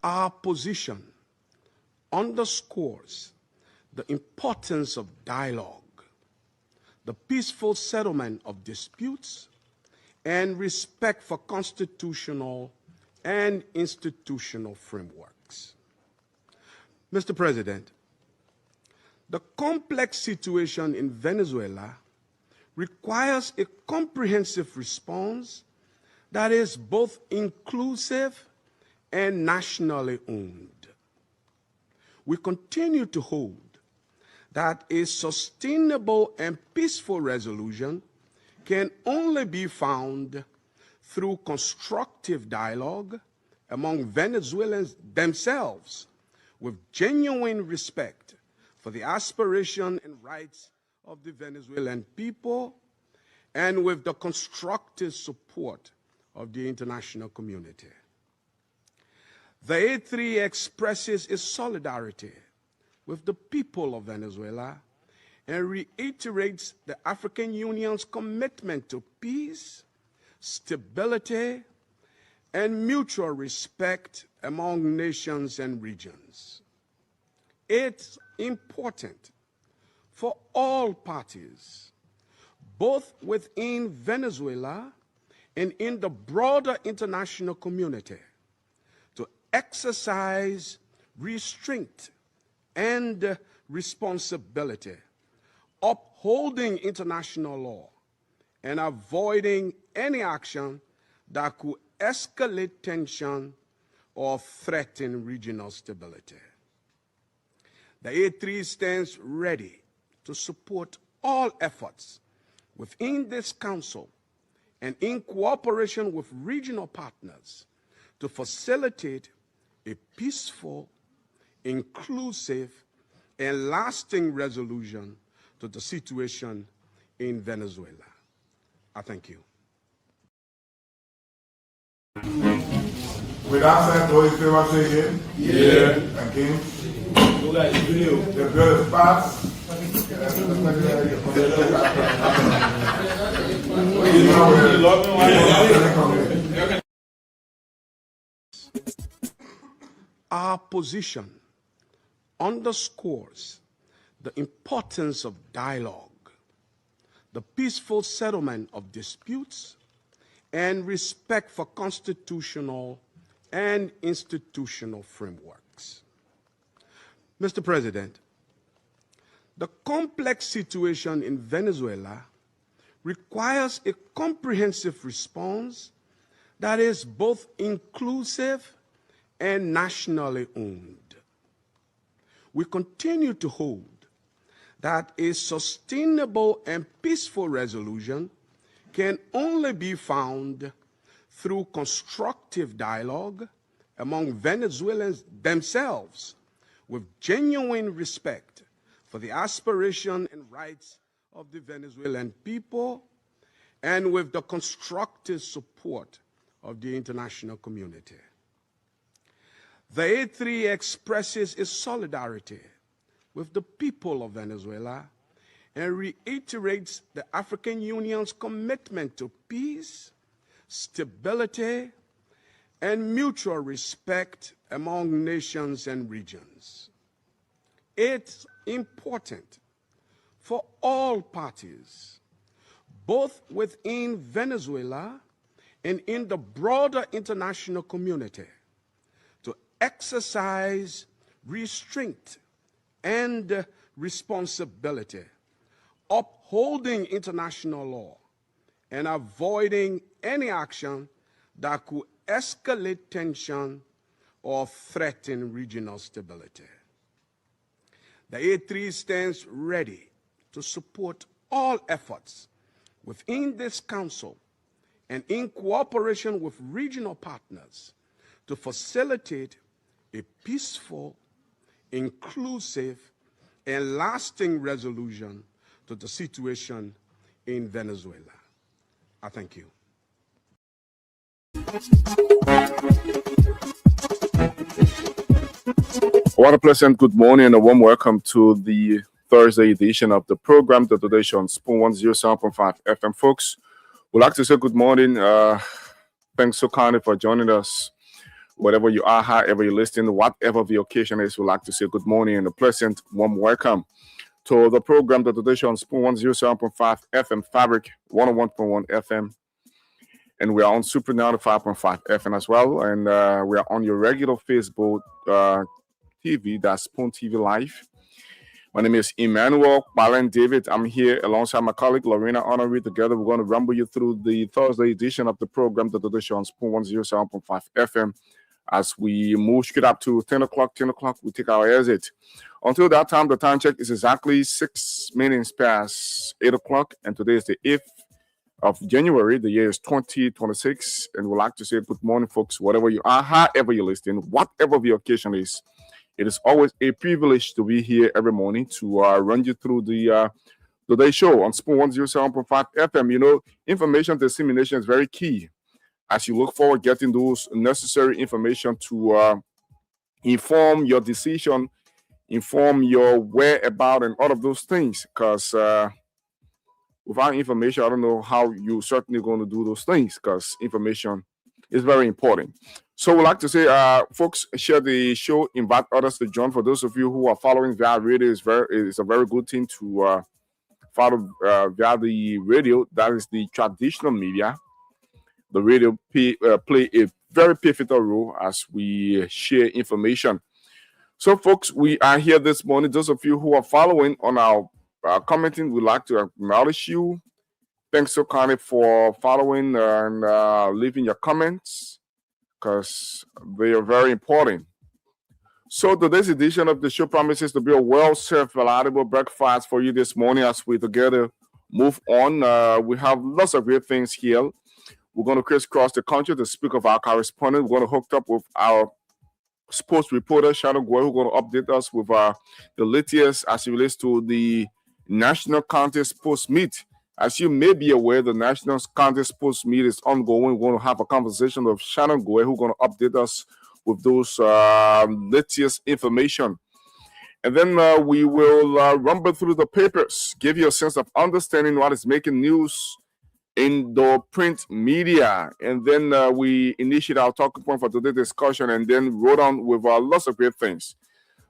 Our position underscores the importance of dialogue, the peaceful settlement of disputes, and respect for constitutional and institutional frameworks. Mr. President, the complex situation in Venezuela requires a comprehensive response that is both inclusive and nationally owned. We continue to hold that a sustainable and peaceful resolution can only be found through constructive dialogue among Venezuelans themselves, with genuine respect for the aspiration and rights of the Venezuelan people, and with the constructive support of the international community. The A3 expresses its solidarity with the people of Venezuela and reiterates the African Union's commitment to peace, stability, and mutual respect among nations and regions. It's important for all parties, both within Venezuela and in the broader international community, to exercise restraint and responsibility, upholding international law and avoiding any action that could escalate tension or threaten regional stability. The A3 stands ready to support all efforts within this Council and in cooperation with regional partners to facilitate a peaceful, inclusive, and lasting resolution to the situation in Venezuela. I thank you. With that, those in favor say again. Yeah. Against? The bill is passed. Our position underscores the importance of dialogue, the peaceful settlement of disputes, and respect for constitutional and institutional frameworks. Mr. President, the complex situation in Venezuela requires a comprehensive response that is both inclusive and nationally owned. We continue to hold that a sustainable and peaceful resolution can only be found through constructive dialogue among Venezuelans themselves, with genuine respect for the aspiration and rights of the Venezuelan people, and with the constructive support of the international community. The A3 expresses its solidarity with the people of Venezuela and reiterates the African Union's commitment to peace, stability, and mutual respect among nations and regions. It's important for all parties, both within Venezuela and in the broader international community, to exercise restraint and responsibility, upholding international law and avoiding any action that could escalate tension or threaten regional stability. The A3 stands ready to support all efforts within this Council and in cooperation with regional partners to facilitate a peaceful, inclusive, and lasting resolution to the situation in Venezuela. I thank you. What a pleasant good morning and a warm welcome to the Thursday edition of the program, the Today Show on Spoon 107.5 FM. Folks, we'd like to say good morning. Thanks so kindly for joining us. Whatever you are, however you're listening, whatever the occasion is, we'd like to say good morning and a pleasant warm welcome to the program, the Today Show on Spoon 107.5 FM, Fabric 101.1 FM. And we are on Super 95.5 FM as well. And we are on your regular Facebook TV, that's Spoon TV Live. My name is Emmanuel Balen David. I'm here alongside my colleague Lorena Honoré. Together, we're going to rumble you through the Thursday edition of the program, the Today Show on Spoon 107.5 FM. As we move straight up to 10 o'clock, we take our exit. Until that time, the time check is exactly 6 minutes past 8 o'clock. And today is the 8th of January. The year is 2026. And we'd like to say good morning, folks, whatever you are, however you're listening, whatever the occasion is. It is always a privilege to be here every morning to run you through the Today Show on Spoon 107.5 FM. You know, information dissemination is very key as you look forward getting those necessary information to inform your decision, inform your whereabouts, and all of those things. Because without information, I don't know how you're certainly going to do those things, because information is very important. So we'd like to say, folks, share the show, invite others to join. For those of you who are following via radio, it's a very good thing to follow via the radio. That is the traditional media. The radio play a very pivotal role as we share information. So, folks, we are here this morning. Those of you who are following on our commenting, we'd like to acknowledge you. Thanks so kindly for following and leaving your comments, because they are very important. So today's edition of the show promises to be a well-served, reliable breakfast for you this morning as we together move on. We have lots of great things here. We're going to crisscross the country to speak of our correspondent. We're going to hook up with our sports reporter, Shannon Goy, who's going to update us with the latest as it relates to the National County Sports Meet. As you may be aware, the National County Sports Meet is ongoing. We're going to have a conversation with Shannon Goy, who's going to update us with those latest information. And then we will rumble through the papers, give you a sense of understanding what is making news in the print media. And then we initiate our talking point for today's discussion and then roll on with lots of great things.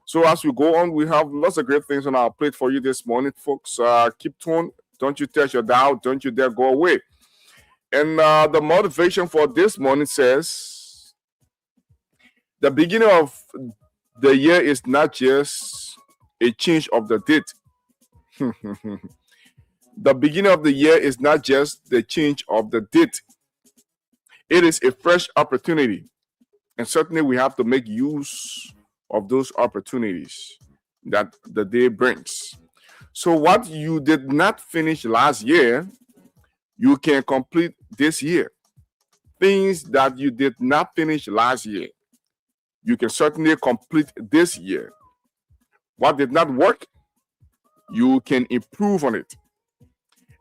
So as we go on, we have lots of great things on our plate for you this morning, folks. Keep tuned. Don't you touch your dial. Don't you dare go away. And the motivation for this morning says, the beginning of the year is not just a change of the date. The beginning of the year is not just the change of the date. It is a fresh opportunity. And certainly we have to make use of those opportunities that the day brings. So what you did not finish last year, you can complete this year. Things that you did not finish last year, you can certainly complete this year. What did not work, you can improve on it.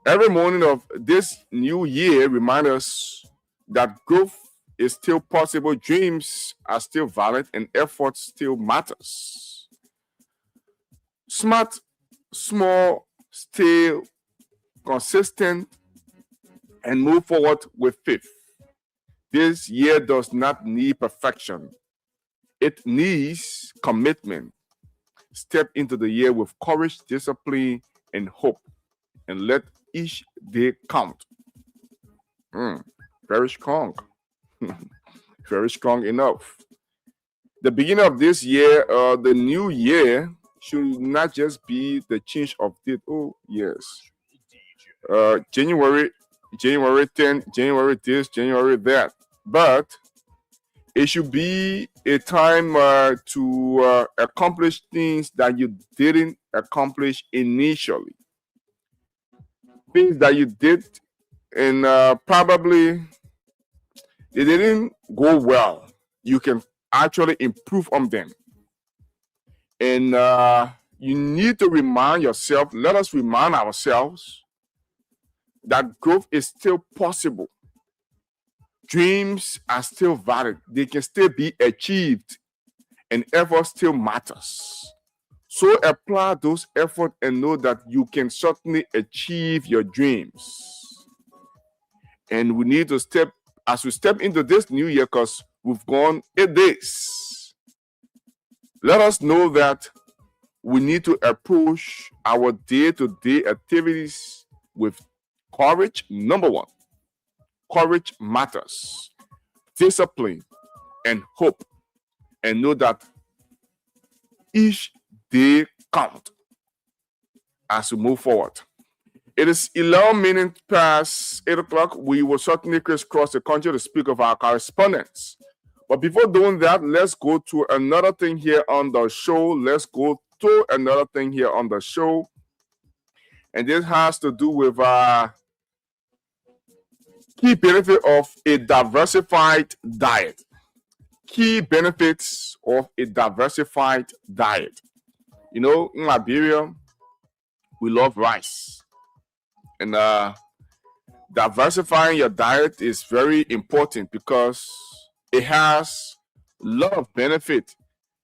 Every morning of this new year reminds us that growth is still possible, dreams are still valid, and effort still matters. Smart, small, stay consistent, and move forward with faith. This year does not need perfection. It needs commitment. Step into the year with courage, discipline, and hope, and let each day count. Very strong. Very strong enough. The beginning of this year, the new year, should not just be the change of date. Oh, yes. January 10, January this, January that. But it should be a time to accomplish things that you didn't accomplish initially. Things that you did and probably they didn't go well. You can actually improve on them. And you need to remind yourself, let us remind ourselves that growth is still possible. Dreams are still valid. They can still be achieved, and effort still matters. So apply those efforts and know that you can certainly achieve your dreams. And we need to as we step into this new year, because we've gone 8 days, let us know that we need to approach our day-to-day activities with courage. Number one, courage matters, discipline, and hope. And know that each day counts as we move forward. It is 11 minutes past 8 o'clock. We will certainly crisscross the country to speak of our correspondence. But before doing that, let's go to another thing here on the show. And this has to do with key benefit of a diversified diet. Key benefits of a diversified diet. You know, in Liberia, we love rice. And diversifying your diet is very important because it has a lot of benefit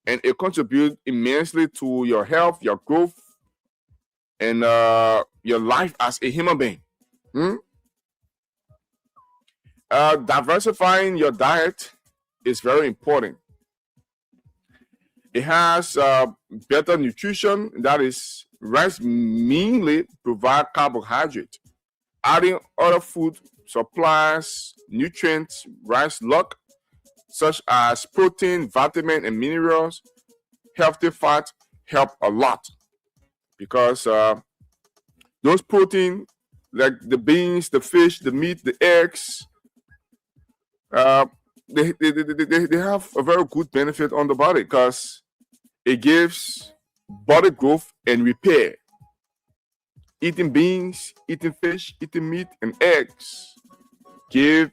and it contributes immensely to your health, your growth, and your life as a human being. Diversifying your diet is very important. It has better nutrition, that is, rice mainly provide carbohydrate. Adding other food supplies nutrients rice lack, such as protein, vitamin, and minerals. Healthy fats help a lot because those protein, like the beans, the fish, the meat, the eggs, they have a very good benefit on the body because it gives body growth and repair. Eating beans, eating fish, eating meat, and eggs gives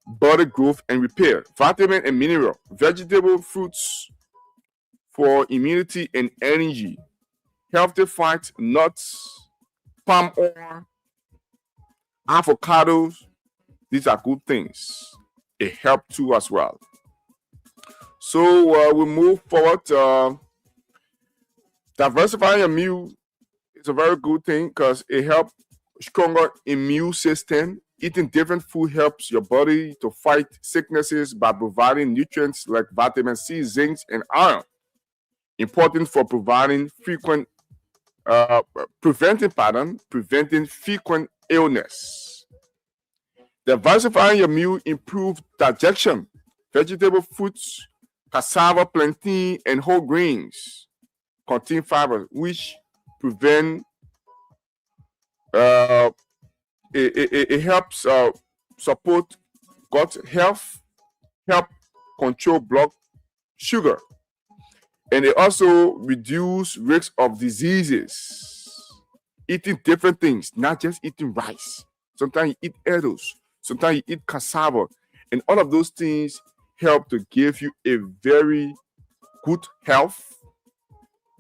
body growth and repair. Vitamin and mineral, vegetable, fruits for immunity and energy. Healthy fats, nuts, palm oil, avocados. These are good things. It helps too as well. So we move forward. Diversifying your meal is a very good thing because it helps stronger immune system. Eating different food helps your body to fight sicknesses by providing nutrients like vitamin C, zinc, and iron. Important for preventing frequent illness. Diversifying your meal improves digestion. Vegetable fruits, cassava, plantain, and whole grains contain fiber, which prevent it helps support gut health, help control blood sugar, and it also reduce risk of diseases. Eating different things, not just eating rice. Sometimes you eat edibles, sometimes you eat cassava, and all of those things help to give you a very good health,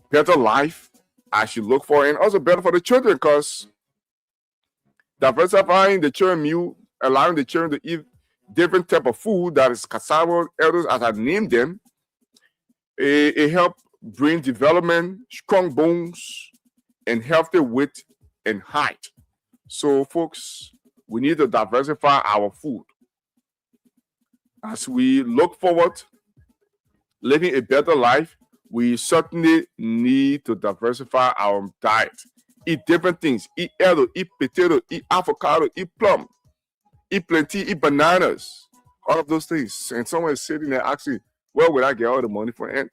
better life as you look for, and also better for the children because diversifying the children meal, allowing the children to eat different type of food, that is cassava, edibles, as I named them, it helps brain development, strong bones, and healthy weight and height. So, folks, we need to diversify our food. As we look forward, living a better life, we certainly need to diversify our diet. Eat different things. Eat edible, eat potato, eat avocado, eat plum, eat plantain, eat bananas. All of those things. And someone is sitting there asking, where would I get all the money from? And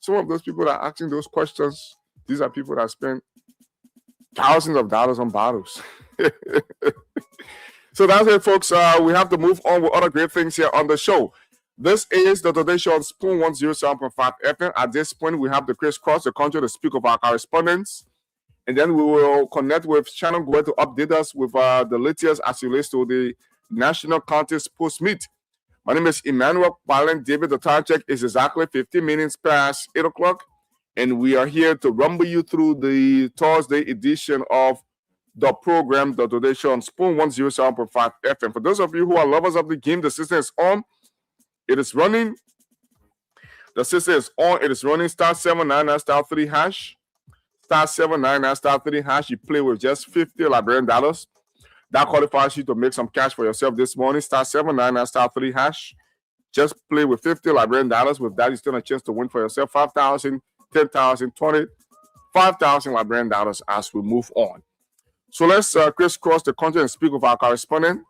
some of those people that are asking those questions, these are people that spend thousands of dollars on bottles. So that's it, folks. We have to move on with other great things here on the show. This is the Today Show on Spoon 107.5 FM. At this point, we have to crisscross the country to speak of our correspondence. And then we will connect with Shannon Gouet to update us with the latest as it relates to the National County Sports Meet. My name is Emmanuel Balen David. The time check is exactly 15 minutes past 8 o'clock. And we are here to rumble you through the Thursday edition of the program, the Today Show on Spoon 107.5 FM. For those of you who are lovers of the game, the system is on. It is running. The system is on. It is running *799 *3#. star 799 star 3 hash. You play with just $50 Liberian dollars. That qualifies you to make some cash for yourself this morning. Star 799 star 3 hash. Just play with $50 Liberian dollars. With that, you still have a chance to win for yourself 5,000, 10,000, 20, 5,000 Liberian dollars as we move on. So let's crisscross the country and speak with our correspondent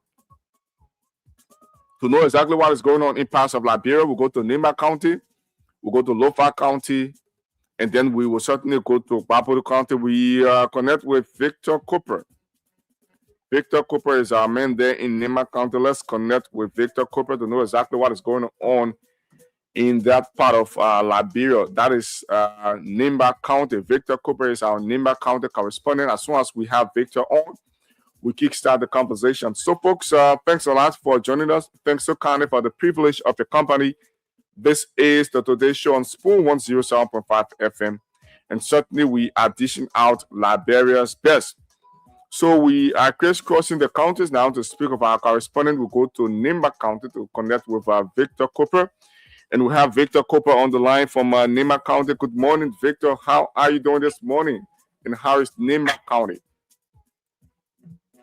to know exactly what is going on in parts of Liberia. We'll go to Nimba County, we'll go to Lofa County, and then we will certainly go to Bapudu County. We connect with Victor Cooper. Victor Cooper is our man there in Nimba County. Let's connect with Victor Cooper to know exactly what is going on in that part of Liberia. That is Nimba County. Victor Cooper is our Nimba County correspondent. As soon as we have Victor on, we kickstart the conversation. So, folks, thanks a lot for joining us. Thanks so kindly for the privilege of your company. This is the Today Show on Spoon 107.5 FM. And certainly we are dishing out Liberia's best. So we are crisscrossing the counties now to speak of our correspondent. We'll go to Nimba County to connect with Victor Cooper. And we have Victor Cooper on the line from Nimba County. Good morning, Victor. How are you doing this morning? And how is Nimba County?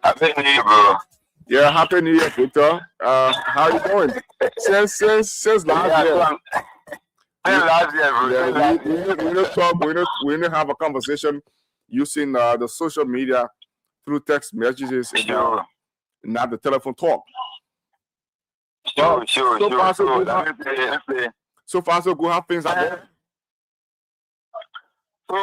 Happy New Year, bro. Yeah, Happy New Year, Victor. How are you doing? Since last year. Last year, bro. Yeah, we need to talk. We need to have a conversation using the social media through text messages and not the telephone talk. Sure. So far, so good. How things are going? So,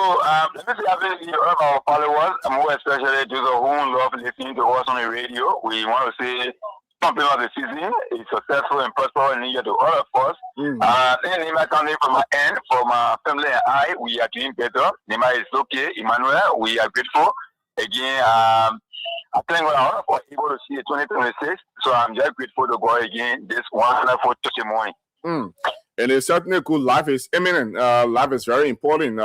let me say, I think all of our followers, and more especially those who love listening to us on the radio, we want to say something of the season is successful and prosperous in New to all of us. In Nima County, from my end, for my family and I, we are doing better. Nima is okay. Emmanuel, we are grateful. Again, I think we're all able to see 2026. So I'm just grateful to God again this wonderful testimony. And it's certainly good. Life is imminent. Life is very important.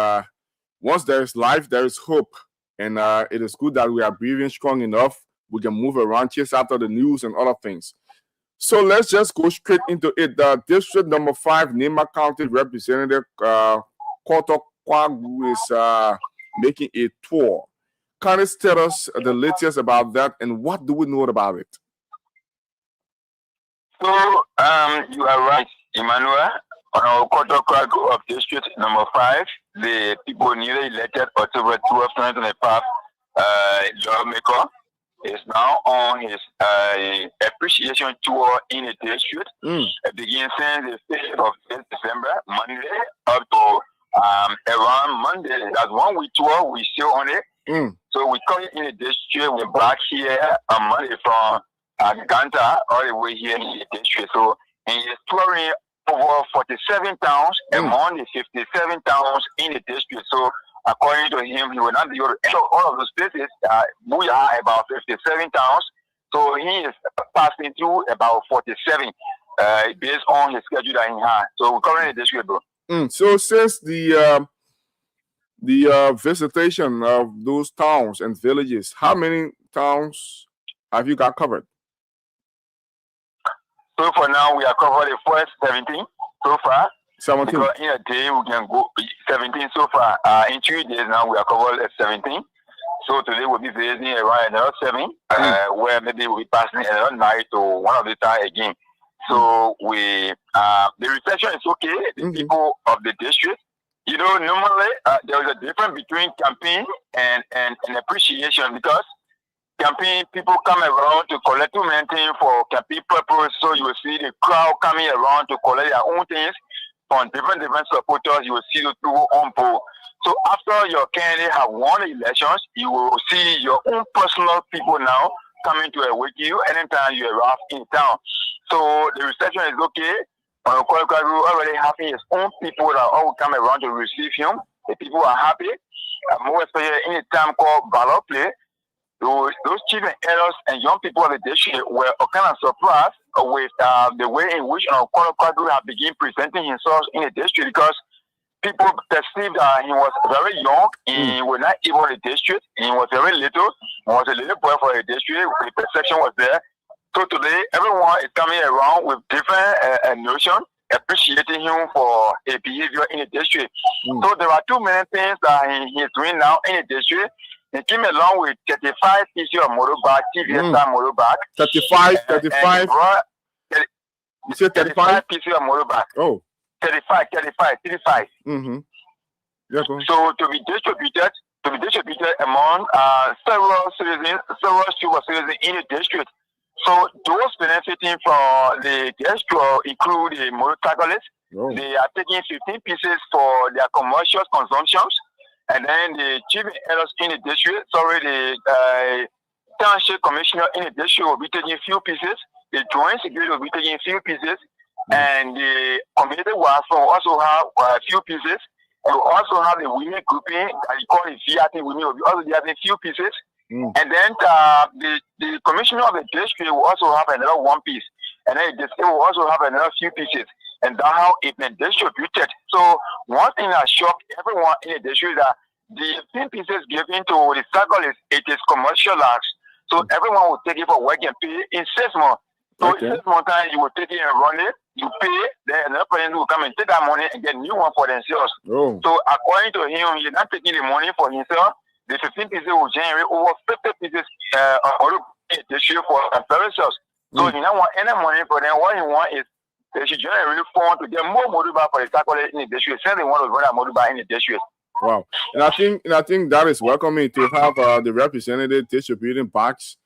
Once there is life, there is hope. And it is good that we are breathing strong enough. We can move around, chase after the news and other things. So let's just go straight into it. The District Number 5, Nimba County Representative Koto Kwagu is making a tour. Can you tell us the latest about that and what do we know about it? So, you are right, Emmanuel. On our Koto Kwagu of District Number 5, the people newly elected October 12, 2025 lawmaker is now on his appreciation tour in the district. It begins since the 5th of December, Monday, up to around Monday. That's 1 week tour. We still on it. So we come in the district. We're back here on Monday from Ganta all the way here in the district. So, and he's touring over 47 towns among the 57 towns in the district. So, according to him, he will not be able to enter all of those places. We are about 57 towns. So, he is passing through about 47 based on his schedule that he has. So, we're covering the district, bro. So, since the visitation of those towns and villages, how many towns have you got covered? So for now, we are covered the first 17 so far. 17. Because in a day, we can go 17 so far. In 3 days now, we are covered at 17. So today we'll be visiting around another 7, where maybe we'll be passing another night or one of the time again. So we, the reception is okay. The people of the district, you know, normally there is a difference between campaign and appreciation, because campaign people come around to collect too many things for campaign purpose. So you will see the crowd coming around to collect their own things from different supporters. You will see the people on board. So after your candidate have won the elections, you will see your own personal people now coming to await you anytime you arrive in town. So the reception is okay. Already having his own people that all come around to receive him. The people are happy. More especially in a time called ballot play. Those children, elders, and young people of the district were kind of surprised with the way in which Kwadu had begun presenting himself in the district, because people perceived that he was very young, he was not able in the district, he was very little, he was a little boy for the district, the perception was there. So today, everyone is coming around with different notions, appreciating him for his behavior in the district. So there are too many things that he is doing now in the district. He came along with 35 pieces of motorbike, TTS motorbike. 35. You said 35 pieces of motorbike. Oh. 35. Mm-hmm. Yeah, so to be distributed among several super citizens in the district. So those benefiting from the gesture include the motorcyclists. They are taking 15 pieces for their commercial consumptions, and then the chief elders in the district, the township commissioner in the district will be taking few pieces. The joint security will be taking few pieces, and the community workers will also have a few pieces. We also have the women grouping, I call it VIP women, will be also having few pieces. And then the commissioner of the district will also have another one piece. And then the district will also have another few pieces. And that's how it's been distributed. So one thing that shocked everyone in the district is that the 15 pieces given to the cyclists, it is commercialized. So everyone will take it for work and pay in 6 months. So in 6 months time, you will take it and run it, you pay, then another person will come and take that money and get new one for themselves. So according to him, he's not taking the money for himself. The 15 pieces will generate over 50 pieces of the shoe for themselves. So he don't want any money for them. What he wants is they should generate fund to get more motorbike for the cyclists in the district. Since they want to run a motorbike in the district. Wow. And I think that is welcoming to have the representative distributing bikes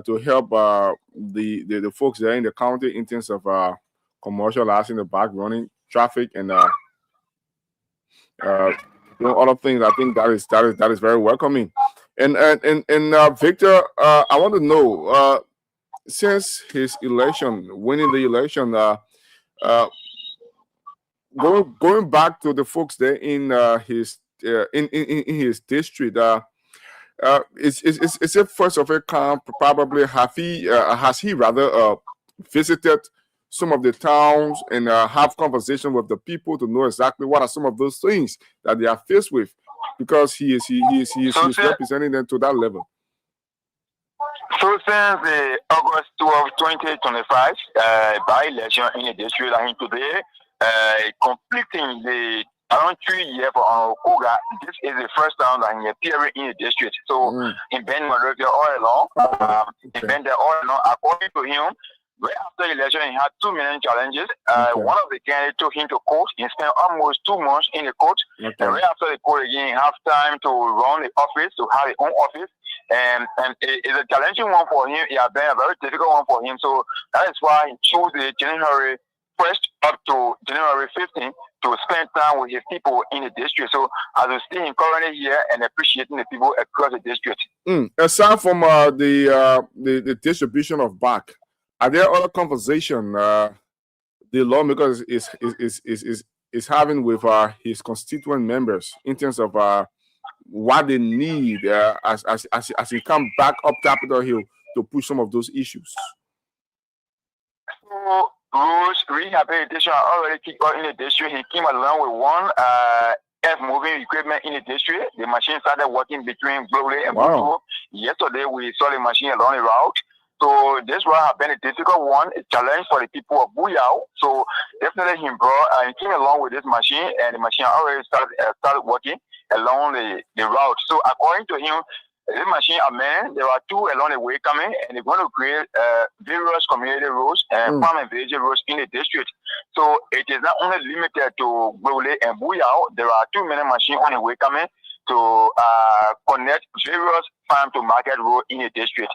to help the folks there in the county in terms of commercializing the bike running traffic and other things. I think that is very welcoming. And Victor, I want to know since his election, winning the election, going back to the folks there in his in his district, is it first of a kind? Probably has he rather visited some of the towns and have conversation with the people to know exactly what are some of those things that they are faced with, because he is representing them to that level. So since the August 12, 2025 by-election in the district, I think today, completing the around 3 years for Okoga, this is the first time that he appeared in the district. So he been moderator all along. He been there all along. According to him, right after the election, he had 2 main challenges. One of the candidates took him to court. He spent almost 2 months in the court. And right after the court again, he have time to run the office, to have his own office. And it's a challenging one for him. It has been a very difficult one for him. So that is why he chose the January 1st up to January 15th to spend time with his people in the district. So as we see him currently here and appreciating the people across the district. Aside from the distribution of back, are there other conversation the lawmaker is having with his constituent members in terms of what they need as he come back up Capitol Hill to push some of those issues? So roads rehabilitation already kicked off in the district. He came along with one moving equipment in the district. The machine started working between Globally and Buffalo. Yesterday we saw the machine along the route. So this route has been a difficult one, a challenge for the people of Buyao. So definitely he came along with this machine, and the machine already started working along the route. So according to him, this machine, there are 2 along the way coming, and they're going to create various community roads and farm and village roads in the district. So it is not only limited to Globally and Buyao. There are 2 many machines on the way coming to connect various farm to market road in the district.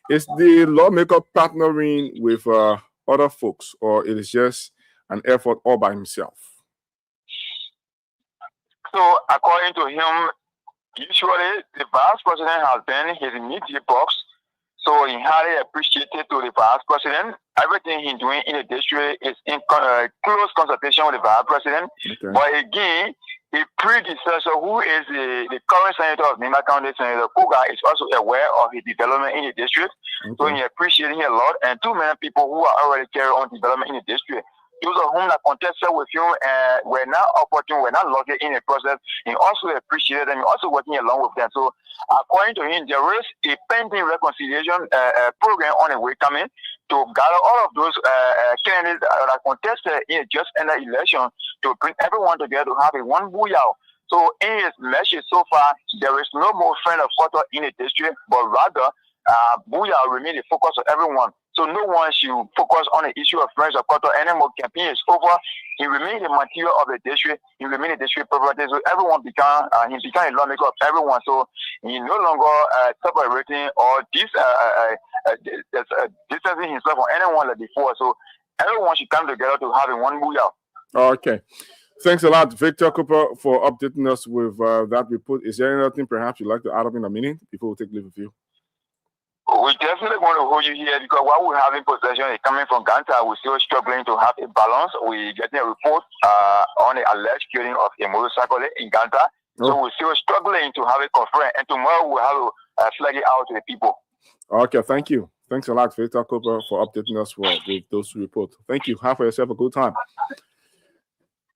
Is the lawmaker partnering with other folks, or it is just an effort all by himself? So according to him, usually the vice president has been his immediate boss. So he highly appreciated to the vice president. Everything he's doing in the district is in close consultation with the vice president. But again, the predecessor, who is the current senator of Nimba County, Senator Kuga, is also aware of his development in the district. So he appreciates him a lot. And 2 many people who are already carrying on development in the district, those of whom that contested with him were not opportune, were not lucky in the process. He also appreciated them, he also working along with them. So according to him, there is a pending reconciliation program on the way coming to gather all of those candidates that are contested in just an election to bring everyone together to have a one booyah. So in his message so far, there is no more friend of Qatar in the district, but rather booyah remain the focus of everyone. So no one should focus on the issue of friends of Qatar anymore. Campaign is over. He remains the material of the district. He remains the district property. So everyone he become a lawmaker of everyone. So he no longer separating or distancing himself from anyone like before. So everyone should come together to have a one booyah. Okay. Thanks a lot, Victor Cooper, for updating us with that report. Is there anything perhaps you'd like to add up in a minute before we take leave of you? We definitely want to hold you here because while we're having possession coming from Ganta, we're still struggling to have a balance. We're getting a report on the alleged killing of a motorcycle in Ganta. So we're still struggling to have a conference. And tomorrow we'll have to flag it out to the people. Okay, thank you. Thanks a lot, Victor Cooper, for updating us with those reports. Thank you. Have yourself a good time.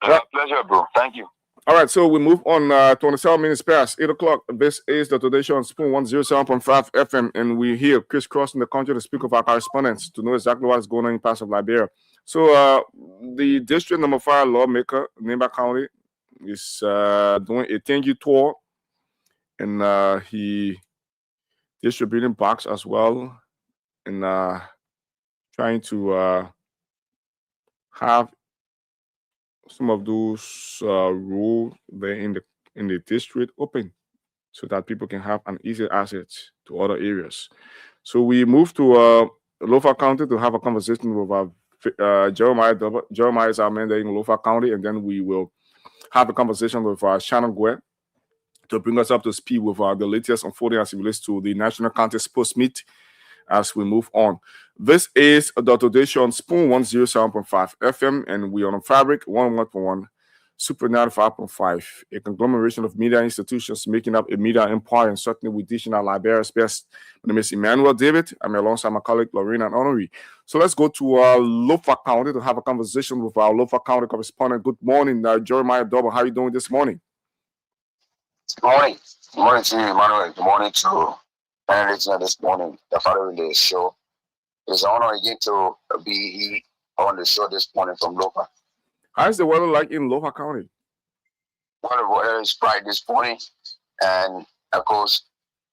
Pleasure, bro. Thank you. All right, so we move on 27 minutes past 8 o'clock. This is the Today Show on Spoon 107.5 FM, and we're here crisscrossing the country to speak with our correspondents to know exactly what is going on in parts of Liberia. So the District Number 5 lawmaker, Nimba County, is doing a thank-you tour, and he distributing box as well, and trying to have some of those rules there in the district open so that people can have an easy access to other areas. So we moved to Lofa County to have a conversation with Jeremiah. Jeremiah is our man there in Lofa County, and then we will have a conversation with Shannon Guer to bring us up to speed with the latest unfolding as it relates to the National County Sports Meet as we move on. This is the Today Show on Spoon 107.5 FM, and we are on Fabric 101.1, Super 95.5, a conglomeration of media institutions making up a media empire, and certainly we're dishing out Liberia's best. My name is Emmanuel David. I'm alongside my colleague Lorena and Honoree. So let's go to Lofa County to have a conversation with our Lofa County correspondent. Good morning, Jeremiah Double. How are you doing this morning? Good morning. Good morning to you, Emmanuel. Good morning to listener this morning, the following day show. It's an honor again to be on the show this morning from Lofa. How's the weather like in Lofa County? Well, the weather is bright this morning, and of course,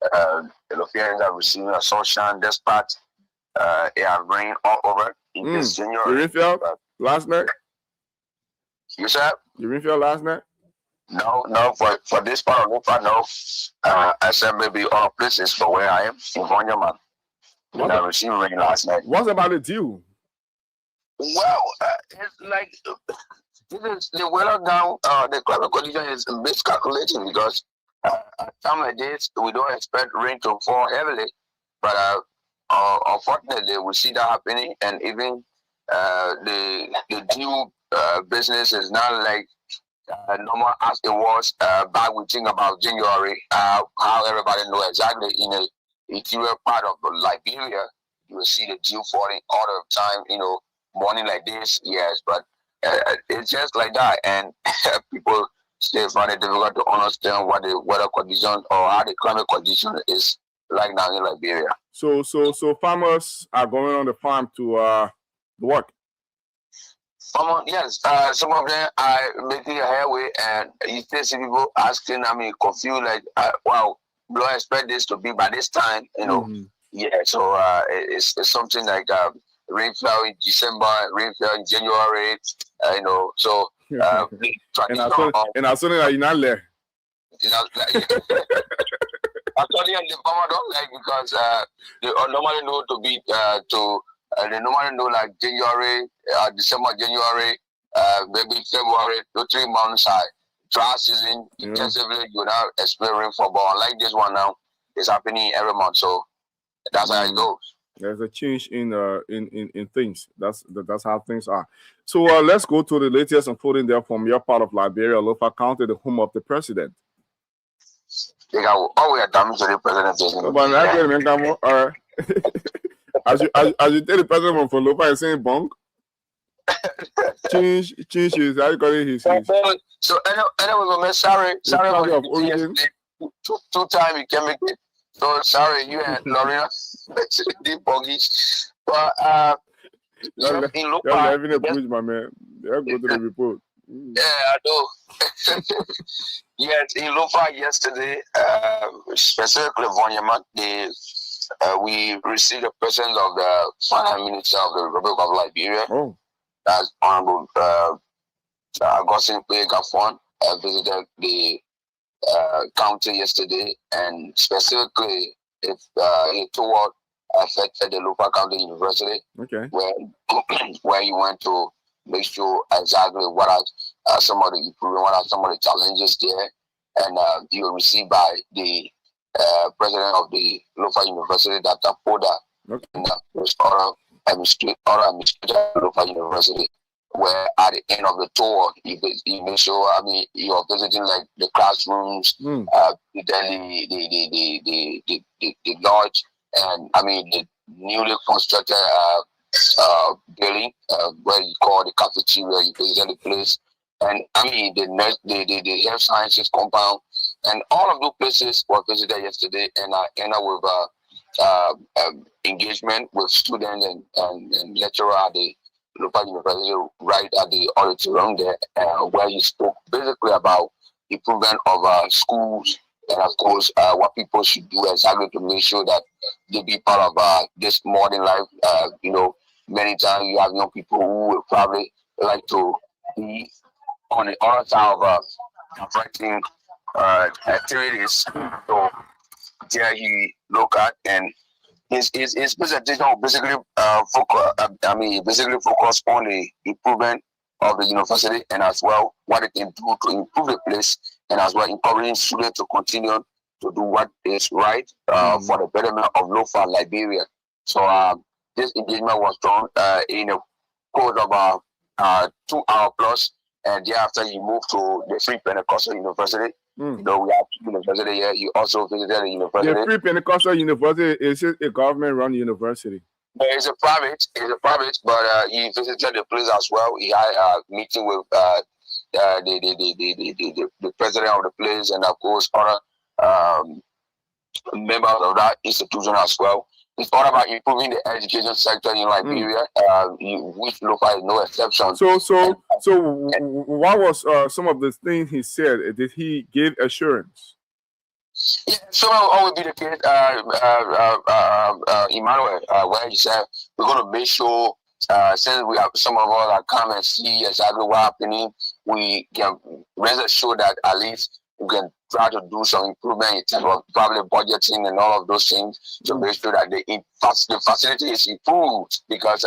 the Lofians are receiving a sunshine despite it has rained all over in this January. You rainfall last night? You said? You rainfall last night? No, for this part of Lofa, no. I said maybe other places for where I am in Vonyaman. I received rain last night. What's about the dew? Well, it's like the weather now, the climate condition is miscalculating because at time like this, we don't expect rain to fall heavily. But unfortunately, we see that happening, and even the dew business is not like normal as it was back we think about January, how everybody know exactly in the interior part of Liberia, you will see the dew falling all the time, morning like this, yes, but it's just like that, and people still find it difficult to understand what the weather condition or how the climate condition is like now in Liberia. So farmers are going on the farm to work. Yes, some of them are making a headway, and you still see people asking, confused, like, wow, we don't expect this to be by this time, Mm-hmm. Yeah, so it's something like rainfall in December, rainfall in January, so and as soon as you're not there. Actually, the farmer don't like because they normally know to be they normally know like January, December, January, maybe February, 2-3 months dry season. Intensively, you now experience rainfall, but unlike this one now, it's happening every month. So that's how it goes. There's a change in things. That's how things are. So let's go to the latest unfolding there from your part of Liberia, Lofa County, the home of the president. We are damage to the president. All right. As you tell the president from Lofa is saying bunk. Change his how you call it his. So anyway, sorry two times you can make it. So sorry, you and Lorena did buggies. But You're in you're Lopa, living a push, my man. Yeah, go to the report. yeah, I do. Yes, in Lopa yesterday, specifically Vonyama, we received the presence of the Finance Minister of the Republic of Liberia. Oh, That's Honorable Augustine Gafon visited the county yesterday, and specifically he toured affected the local county university, okay. where where he went to make sure exactly what are some of the improvement, what are some of the challenges there, and he was received by the president of the local university, Dr. Poda, Okay. and other administrator of the local university. Where at the end of the tour, he made sure, I mean, you are visiting like the classrooms, then the lodge, and I mean the newly constructed building where you call the cafeteria. You visited the place, and I mean the health sciences compound, and all of those places were visited yesterday, and I ended with engagement with students and lecturer at the local university right at the auditorium there, where you spoke basically about improvement of schools and of course what people should do exactly to make sure that they be part of this modern life. Many times you have young people who will probably like to be on the other side of writing activities. So there he look at, and his presentation will basically basically focus on the improvement of the university and as well what it can do to improve the place, and as well encouraging students to continue to do what is right for the betterment of Lofa, Liberia. So this engagement was done in a course of 2 hours plus, and thereafter he moved to the Free Pentecostal University. Though we have university here, you also visited the university. The Free Pentecostal University is a government-run university. It's a private, but he visited the place as well. He had a meeting with the president of the place, and of course other members of that institution as well. It's all about improving the education sector in Liberia, which local is no exception. So what was some of the things he said? Did he give assurance? Yeah, so always be the case, Emmanuel, where he said we're going to make sure, since we have some of us that come and see exactly what's happening, we can rest assured that at least we can try to do some improvement in terms of probably budgeting and all of those things to make sure that the facility is improved, because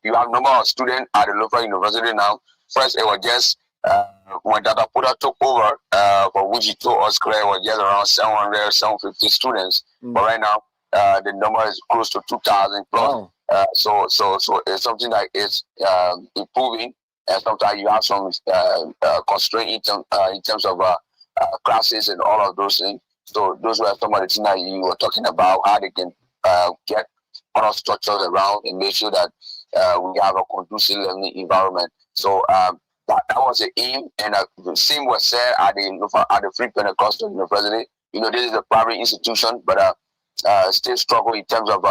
you have a number of students at the local university now. First, it was just when Dr. Puda took over, for which he told us clear, was just around 700, 750 students. But right now, the number is close to 2,000 plus. Wow. So it's something that is improving, and sometimes you have some constraint in terms of classes and all of those things. So those were some of the things that you were talking about, how they can get other structures around and make sure that we have a conducive learning environment. So that was the aim, and the same was said at the Free Pentecostal University. This is a private institution, but still struggle in terms of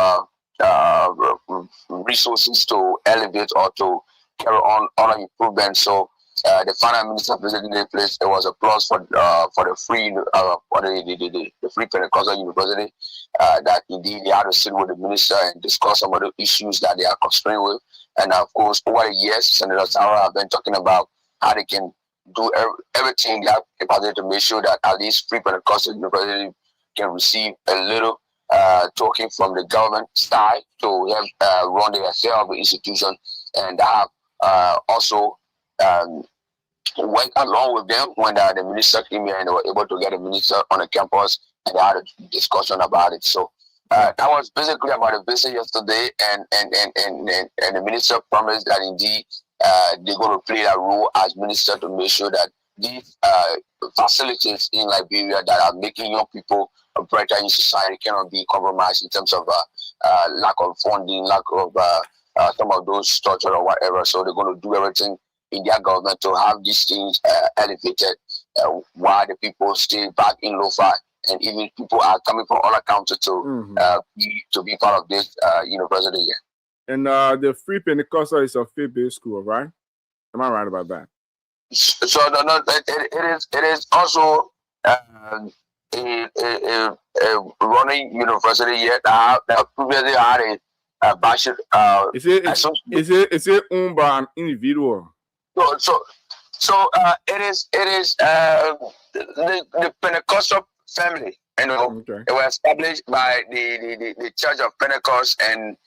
resources to elevate or to carry on other improvements. So the finance minister visiting the place, there was a plus for the free the Free Pentecostal University, that indeed they had to sit with the minister and discuss some of the issues that they are constrained with. And of course, over the years, Senator Sarah have been talking about how they can do everything they have capacity to make sure that at least Free Pentecostal University can receive a little token from the government side to help run the affair of the institution, and have also went along with them when the minister came here and they were able to get a minister on the campus, and they had a discussion about it. So that was basically about the visit yesterday, and the minister promised that indeed they're going to play that role as minister to make sure that these facilities in Liberia that are making young people brighter in society cannot be compromised in terms of lack of funding, lack of some of those structures or whatever. So they're going to do everything in their government to have these things elevated while the people stay back in Lofa, and even people are coming from all counties to be part of this university here. And the Free Pentecostal is a faith-based school, right? Am I right about that? So it is also a running university yet. That previously had a bachelor. Is it owned by an individual? So it is the Pentecostal family. You know, okay. It was established by the Church of Pentecost, and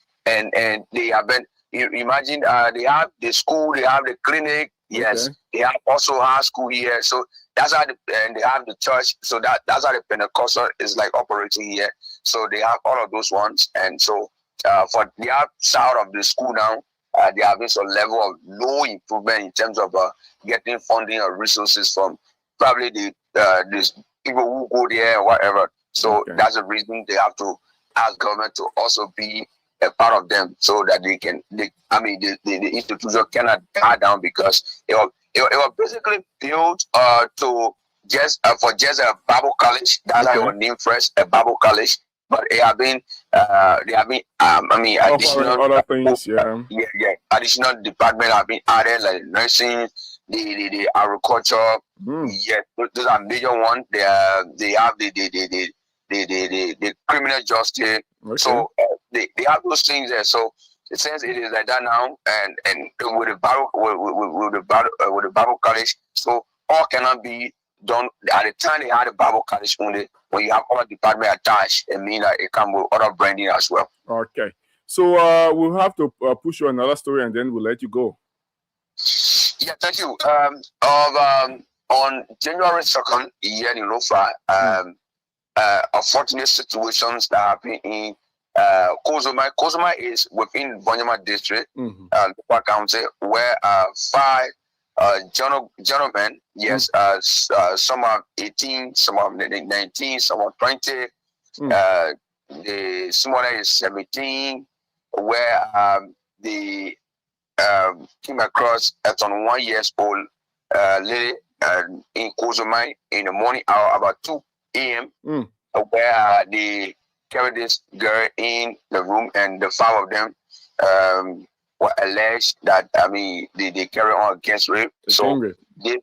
they have been. You imagine, they have the school, they have the clinic. Yes, okay. They have also high school here. So that's how and they have the church. So that's how the Pentecostal is like operating here. So they have all of those ones, and so for the outside of the school now, they have this level of low improvement in terms of getting funding or resources from probably these people who go there or whatever. So that's the reason they have to ask government to also be a part of them, so that the institution cannot die down, because it was basically built to just for just a Bible college. That's how it was named first, a Bible college. But they have been additional other things, additional department have been added, like nursing, the agriculture. Yeah, those are major ones. They have the criminal justice. So they have those things there. So since it is like that now, and with the Bible college, so all cannot be done at the time. They had a Bible college only. When you have other department attached, it means that it come with other branding as well. Okay, so we'll have to push you another story, and then we'll let you go. Yeah, thank you. On January 2nd, here in Lofa, unfortunate situations that happen in Kozomai. Kozomai is within Bonyama district, Lofa County, where 5 gentlemen, yes, some are 18, some are 19, some are 20. The smaller is 17, where they came across a 21 years old lady in Kozomai in the morning hour, about 2 a.m., where they carried this girl in the room, and the 5 of them were alleged that they carry on against rape. So this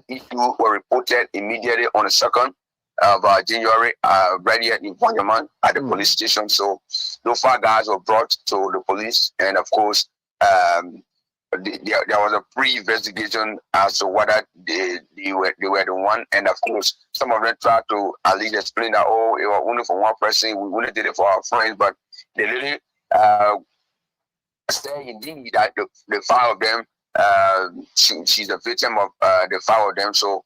issue were reported immediately on the 2nd of January, right here in Vanyaman at the police station. So those 5 guys were brought to the police, and of course there was a pre-investigation as to whether they were the one, and of course some of them tried to at least explain that, oh, it was only for one person, we only did it for our friends, but they really say indeed that the 5 of them, she's a victim of the 5 of them. So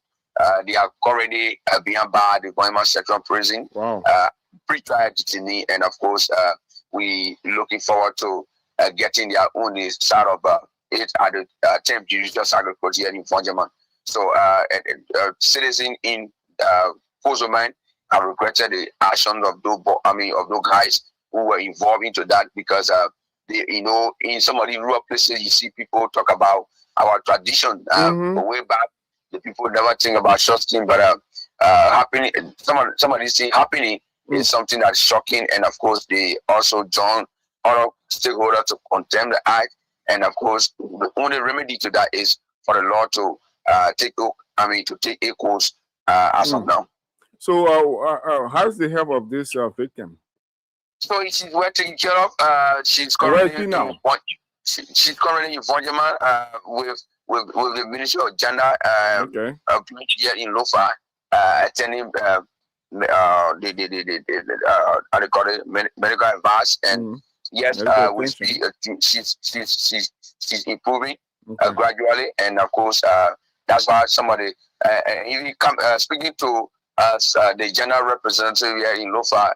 they are currently being barred the Boima Central Prison, pre-trial detainee, and of course we looking forward to getting their own side of it at the 10th Judicial Circuit Court here in Fonjaman. So citizens in Kozomai have regretted the actions of those guys who were involved into that, because in some of the rural places you see people talk about our tradition. Way back, the people never think about such things, but happening, some of these things happening is something that's shocking, and of course they also join other stakeholders to condemn the act. And of course, the only remedy to that is for the law to take a course as of now. So, how's the health of this victim? So she's well taken care of. She's currently in Vonjaman with the Ministry of Gender here in Lofa, attending medical advice, and yes, she's improving gradually, and of course that's why somebody even speaking to us, the general representative here in Lofa,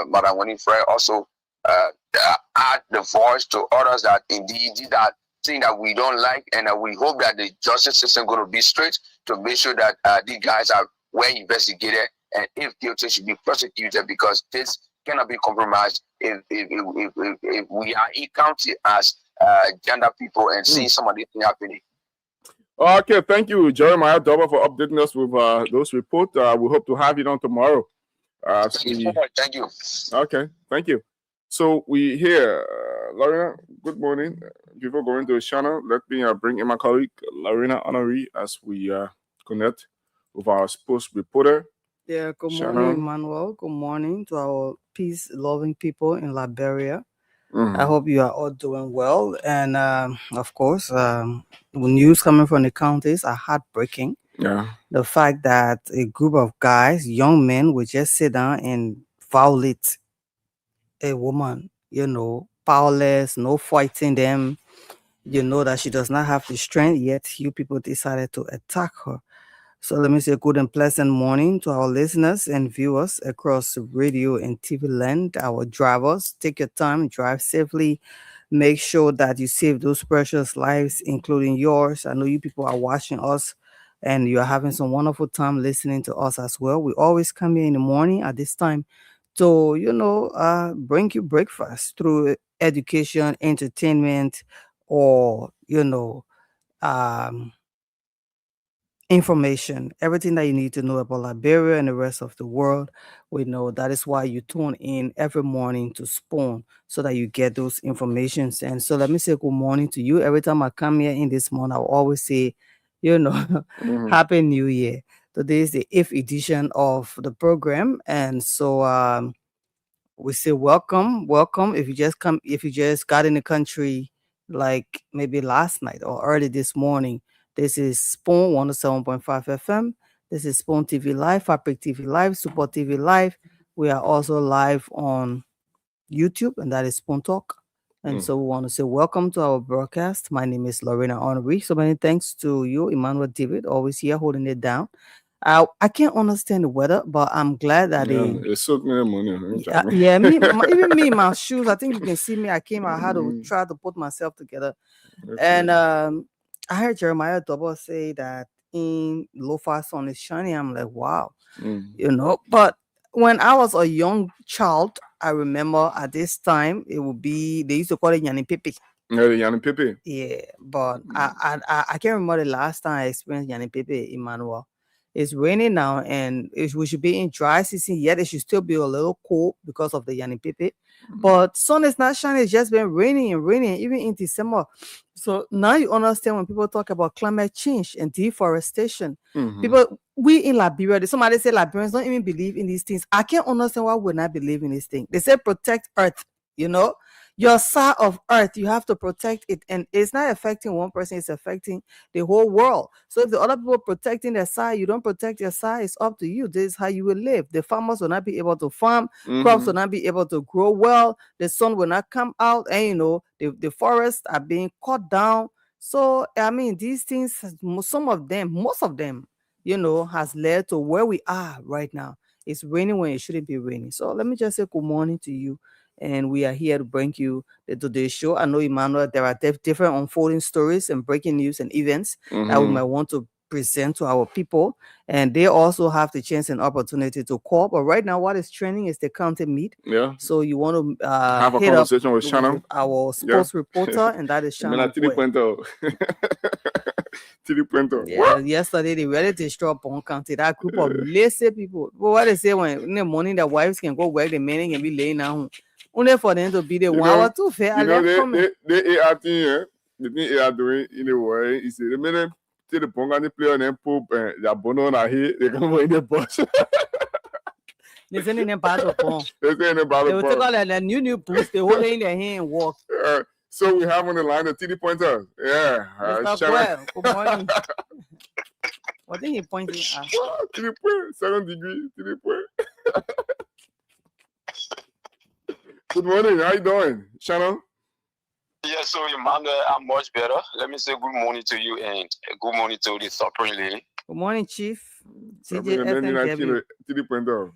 Madam Winifred, also add the voice to others that indeed did that thing that we don't like, and we hope that the justice system going to be straight to make sure that these guys are well investigated, and if guilty should be prosecuted, because this cannot be compromised if we are in county as gender people and seeing some of these things happening. Okay, thank you, Jeremiah Doba, for updating us with those reports. We hope to have you on tomorrow. Thank you so much. Thank you. Okay, thank you. So we hear Lorena, good morning. Before going to the channel, let me bring in my colleague, Lorena Honoree, as we connect with our sports reporter. Yeah, good Shannon. morning, Emmanuel. Good morning to our peace-loving people in Liberia. Mhm. I hope you are all doing well. And of course, the news coming from the counties are heartbreaking. Yeah. The fact that a group of guys, young men, would just sit down and violate a woman, powerless, no fighting them. You know that she does not have the strength, yet you people decided to attack her. So let me say good and pleasant morning to our listeners and viewers across radio and TV land. Our drivers, take your time, drive safely. Make sure that you save those precious lives, including yours. I know you people are watching us and you are having some wonderful time listening to us as well. We always come here in the morning at this time to, bring you breakfast through education, entertainment, or, um, information, everything that you need to know about Liberia and the rest of the world. We know that is why you tune in every morning to Spoon so that you get those informations. And so let me say good morning to you. Every time I come here in this morning, I will always say, Happy New Year. Today is the 8th edition of the program. And so we say welcome. If you just got in the country like maybe last night or early this morning, this is Spoon 107.5 FM. This is Spoon TV Live, Fabric TV Live, Support TV Live. We are also live on YouTube, and that is Spoon Talk. And so we want to say welcome to our broadcast. My name is Lorena Henry. So many thanks to you, Emmanuel David, always here holding it down. I can't understand the weather, but I'm glad that It soaked me the morning. even me, my shoes. I think you can see me. I had to try to put myself together. And I heard Jeremiah Double say that in Lo-Fi Sun is shining. I'm like, wow, But when I was a young child, I remember at this time it would be they used to call it Yanni Pipi. Yeah, the Yanni Pipi. Yeah, but I can't remember the last time I experienced Yanni Pipi, Emmanuel. It's raining now, and we should be in dry season. Yet it should still be a little cool because of the Yanni Pipi. But sun is not shining. It's just been raining and raining, even in December. So now you understand when people talk about climate change and deforestation. We in Liberia, somebody say Liberians don't even believe in these things. I can't understand why we not believe in these things. They say protect Earth, your side of Earth, you have to protect it, and it's not affecting one person, it's affecting the whole world. So if the other people protecting their side, you don't protect your side, it's up to you. This is how you will live. The farmers will not be able to farm, crops will not be able to grow well, the sun will not come out, and the forests are being cut down. So I mean, these things, most of them, has led to where we are right now. It's raining when it shouldn't be raining. So let me just say good morning to you. And we are here to bring you the today's show. I know, Emmanuel, there are different unfolding stories and breaking news and events that we might want to present to our people. And they also have the chance and opportunity to call. But right now, what is trending is the county meet. Yeah. So you want to have a hit conversation with Shannon, our sports reporter, and that is Shannon. Yeah, yesterday they really destroyed Bon County. That group of lazy people. But what they say when in the morning the wives can go work, the men can be laying down. Only for them to be the 1 hour too fair. They are thing, the thing they are doing in a way is the minute the Pongani player and then poop and the bono na here, they come in the bus. They send in them bad of porn. They say in about They will take all that new boots, they hold it in their hand and walk. So we have on the line the TD pointer. Yeah. Mr. Good morning. What did he point at? 3 point, 7 degrees, 3 point. Good morning. How you doing, Shannon? Yes, so Emmanuel, I'm much better. Let me say good morning to you and good morning to the supreme lady. Good morning, Chief. CJFNW. 3 pointer.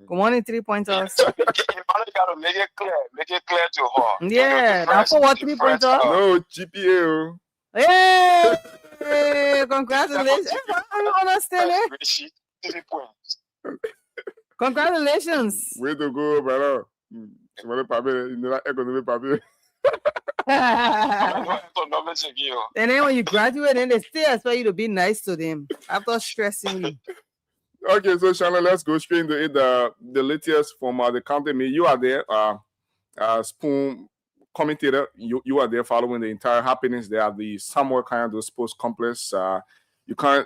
Good morning, 3 pointers. You gotta make it clear to her. Yeah, now for what 3 pointer? No, GPA. Hey, congratulations. I don't understand it. 3 points. Congratulations. Way to go, brother. Somebody paper, you know that economic paper. And then when you graduate, then they still expect you to be nice to them after stressing you. Okay, so Shannon, let's go straight into it. The latest from the county meet. You are there. Spoon commentator. You are there following the entire happenings there at the Samuel Kayando Sports Complex. You care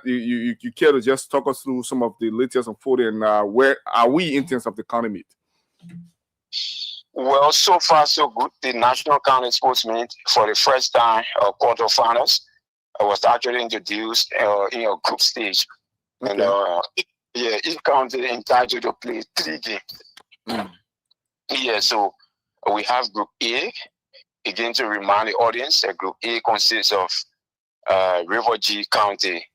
to just talk us through some of the latest unfolding, and where are we in terms of the county meet? Well, so far so good. The National County Sports Meet for the first time, quarterfinals, was actually introduced in a group stage. Okay. And each county entitled to play 3 games. Yeah, so we have Group A. Again, to remind the audience, Group A consists of River G County,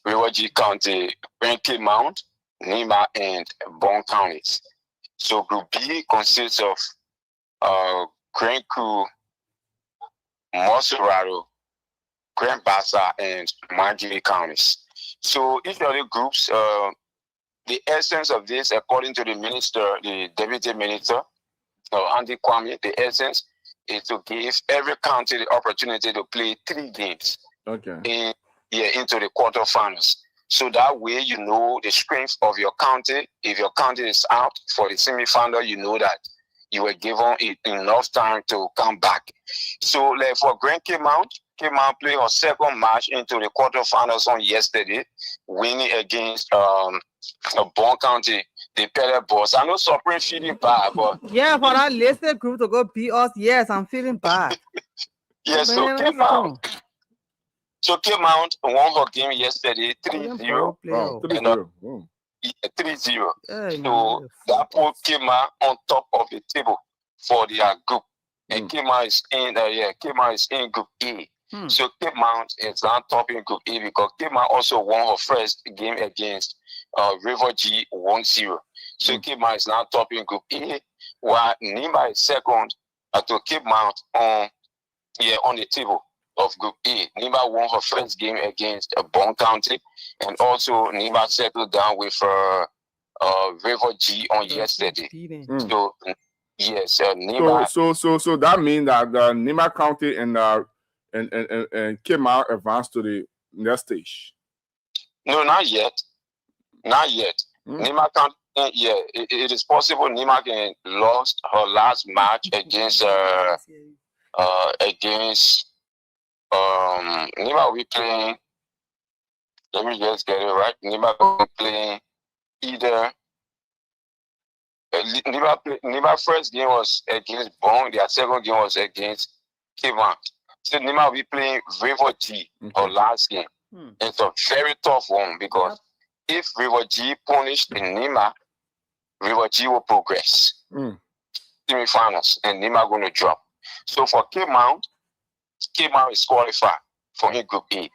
Benke Mount, Nima, and Bon counties. So Group B consists of Grand Coup, Mosurado, Grand Bassa, and Marjorie counties. So each of the groups, the essence of this, according to the minister, the deputy minister, Andy Kwame, the essence is to give every county the opportunity to play 3 games. Okay. Into the quarterfinals. So that way, you know the strength of your county. If your county is out for the semifinal, you know that you were given enough time to come back. So, like for Grand K-Mount played her second match into the quarterfinals on yesterday, winning against Bon County, the Pele Boss. I know Supreme feeling bad, but yeah, for that listed group to go beat us, yes, I'm feeling bad. Yes, so K-Mount. So K-Mount won her game yesterday 3-0. 3-0. So that put K-Mount on top of the table for their group. And K-Mount is in Group A. So K-Mount is now top in Group A because K-Mount also won her first game against River G 1-0. So K-Mount is now top in Group A, while Nima is second to K-Mount on the table of Group A. Nima won her first game against Bon County, and also Nima settled down with River G on yesterday. So yes, Nima. So that means that Nima County and Kema advanced to the next stage. No, not yet. Not yet. Nima County. It is possible Nima can lost her last match against Nima will be playing. Let me just get it right. Nima will be playing either. Nima first game was against Bon. Their second game was against Kevin. So Nima will be playing River G her last game. It's a very tough one because if River G punished Nima, River G will progress. Semi-finals, and Nima going to drop. So for K-Mount is qualified for Group A.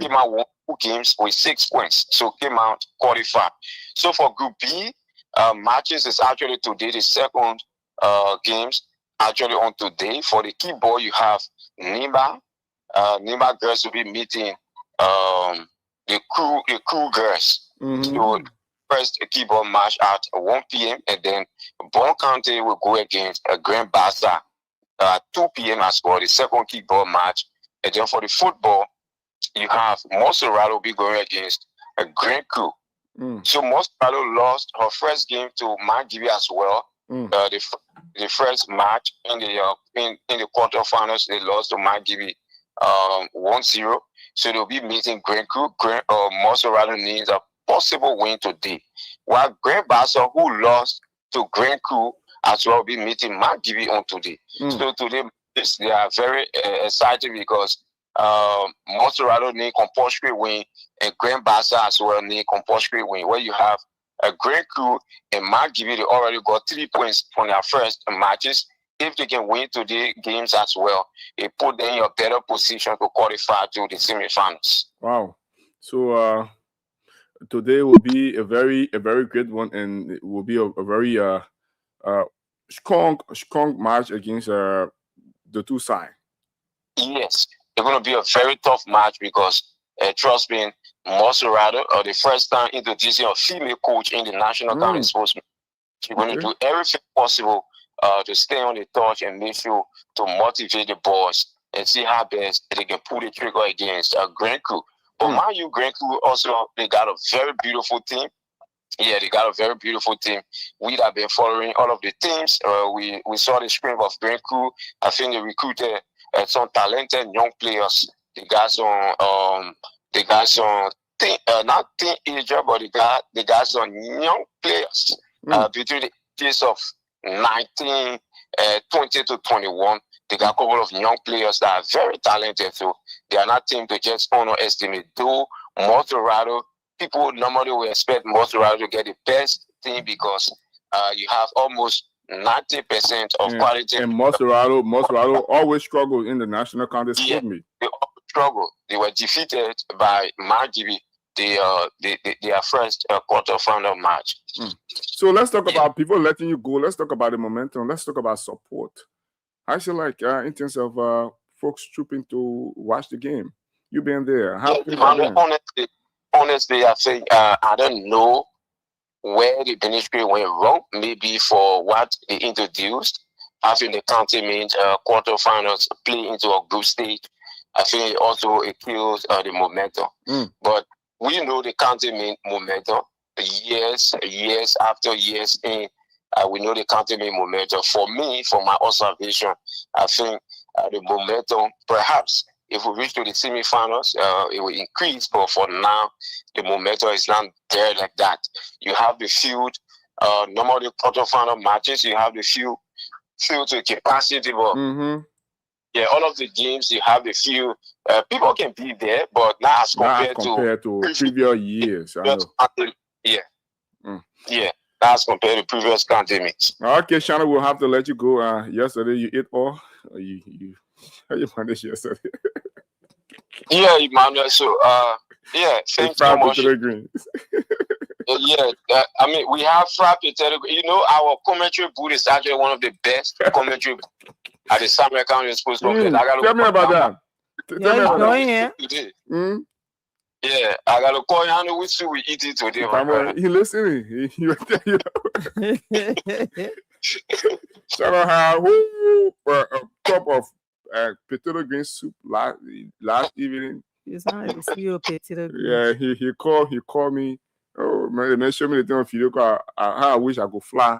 K-Mount won 2 games with 6 points. So K-Mount qualified. So for Group B, matches is actually today. The second games actually on today. For the key ball, you have Nima. Nima girls will be meeting the crew girls. So first keyboard match at 1 p.m. and then Bon County will go against Grand Bassa 2 p.m. as well, the second keyboard match. And then for the football, you have Mosurado will be going against Grand Coup. So Mosurado lost her first game to Margibi as well. The first match in the quarterfinals, they lost to Margibi 1-0. So they'll be meeting Grand Coup. Mosurado needs a possible win today, while Grand Bassa, who lost to Grand Coup, as well, will be meeting Margibi on today. So today they are very excited because Mosurado need compulsory win and Grand Bassa as well need compulsory win. Where you have a Grand Coup and Margibi, they already got 3 points from their first matches. If they can win today games as well, it put them in a better position to qualify to the semifinals. Wow! So today will be a very great one, and it will be a very strong match against the 2 sides. Yes, it's going to be a very tough match because trust me, Mosurado, the first time introducing a female coach in the National County Sports, she's going to do everything possible to stay on the touch and make sure to motivate the boys and see how best they can pull the trigger against Grand Coup. But mind you, Grand Coup also, they got a very beautiful team. Yeah, they got a very beautiful team. We have been following all of the teams. We saw the spring of Green Crew. I think they recruited some talented young players. They got some not teenager, but they got some young players between the ages of 19, 20 to 21. They got a couple of young players that are very talented. So they are not team to just underestimate. Though Motorado, people normally will expect Motorado to get the best team because you have almost 90% of quality. And Motorado always struggled in the national contest with me. They struggled. They were defeated by Margibi, their first quarterfinal match. So let's talk about people letting you go. Let's talk about the momentum. Let's talk about support. I feel like in terms of folks trooping to watch the game, you been there. Honestly, I think I don't know where the ministry went wrong. Maybe for what they introduced, having the county means quarterfinals play into a group stage. I think it kills the momentum. But we know the county mean momentum. Years after years in, we know the county mean momentum. For me, from my observation, I think the momentum, perhaps, if we reach to the semifinals, it will increase. But for now, the momentum is not there like that. You have the field, normally quarterfinal matches, you have the field to capacity. But yeah, all of the games, you have the field. People can be there, but not as compared to previous years. Yeah, that's compared to previous county meets. Okay, Shana, we'll have to let you go. Yesterday, you ate all. You managed yesterday. Yeah, Emmanuel. So, thanks so much. I mean, we have fried potato. You know, our commentary booth is actually one of the best commentary at the Summer County Sports Complex. Tell me about that. Tell me about that. Today. Yeah, I gotta call you. I know which we eat it today. He listening. Shout out how a cup of potato green soup last evening. Yeah, he called me. Oh man, show me the thing on video call. I wish I could fly.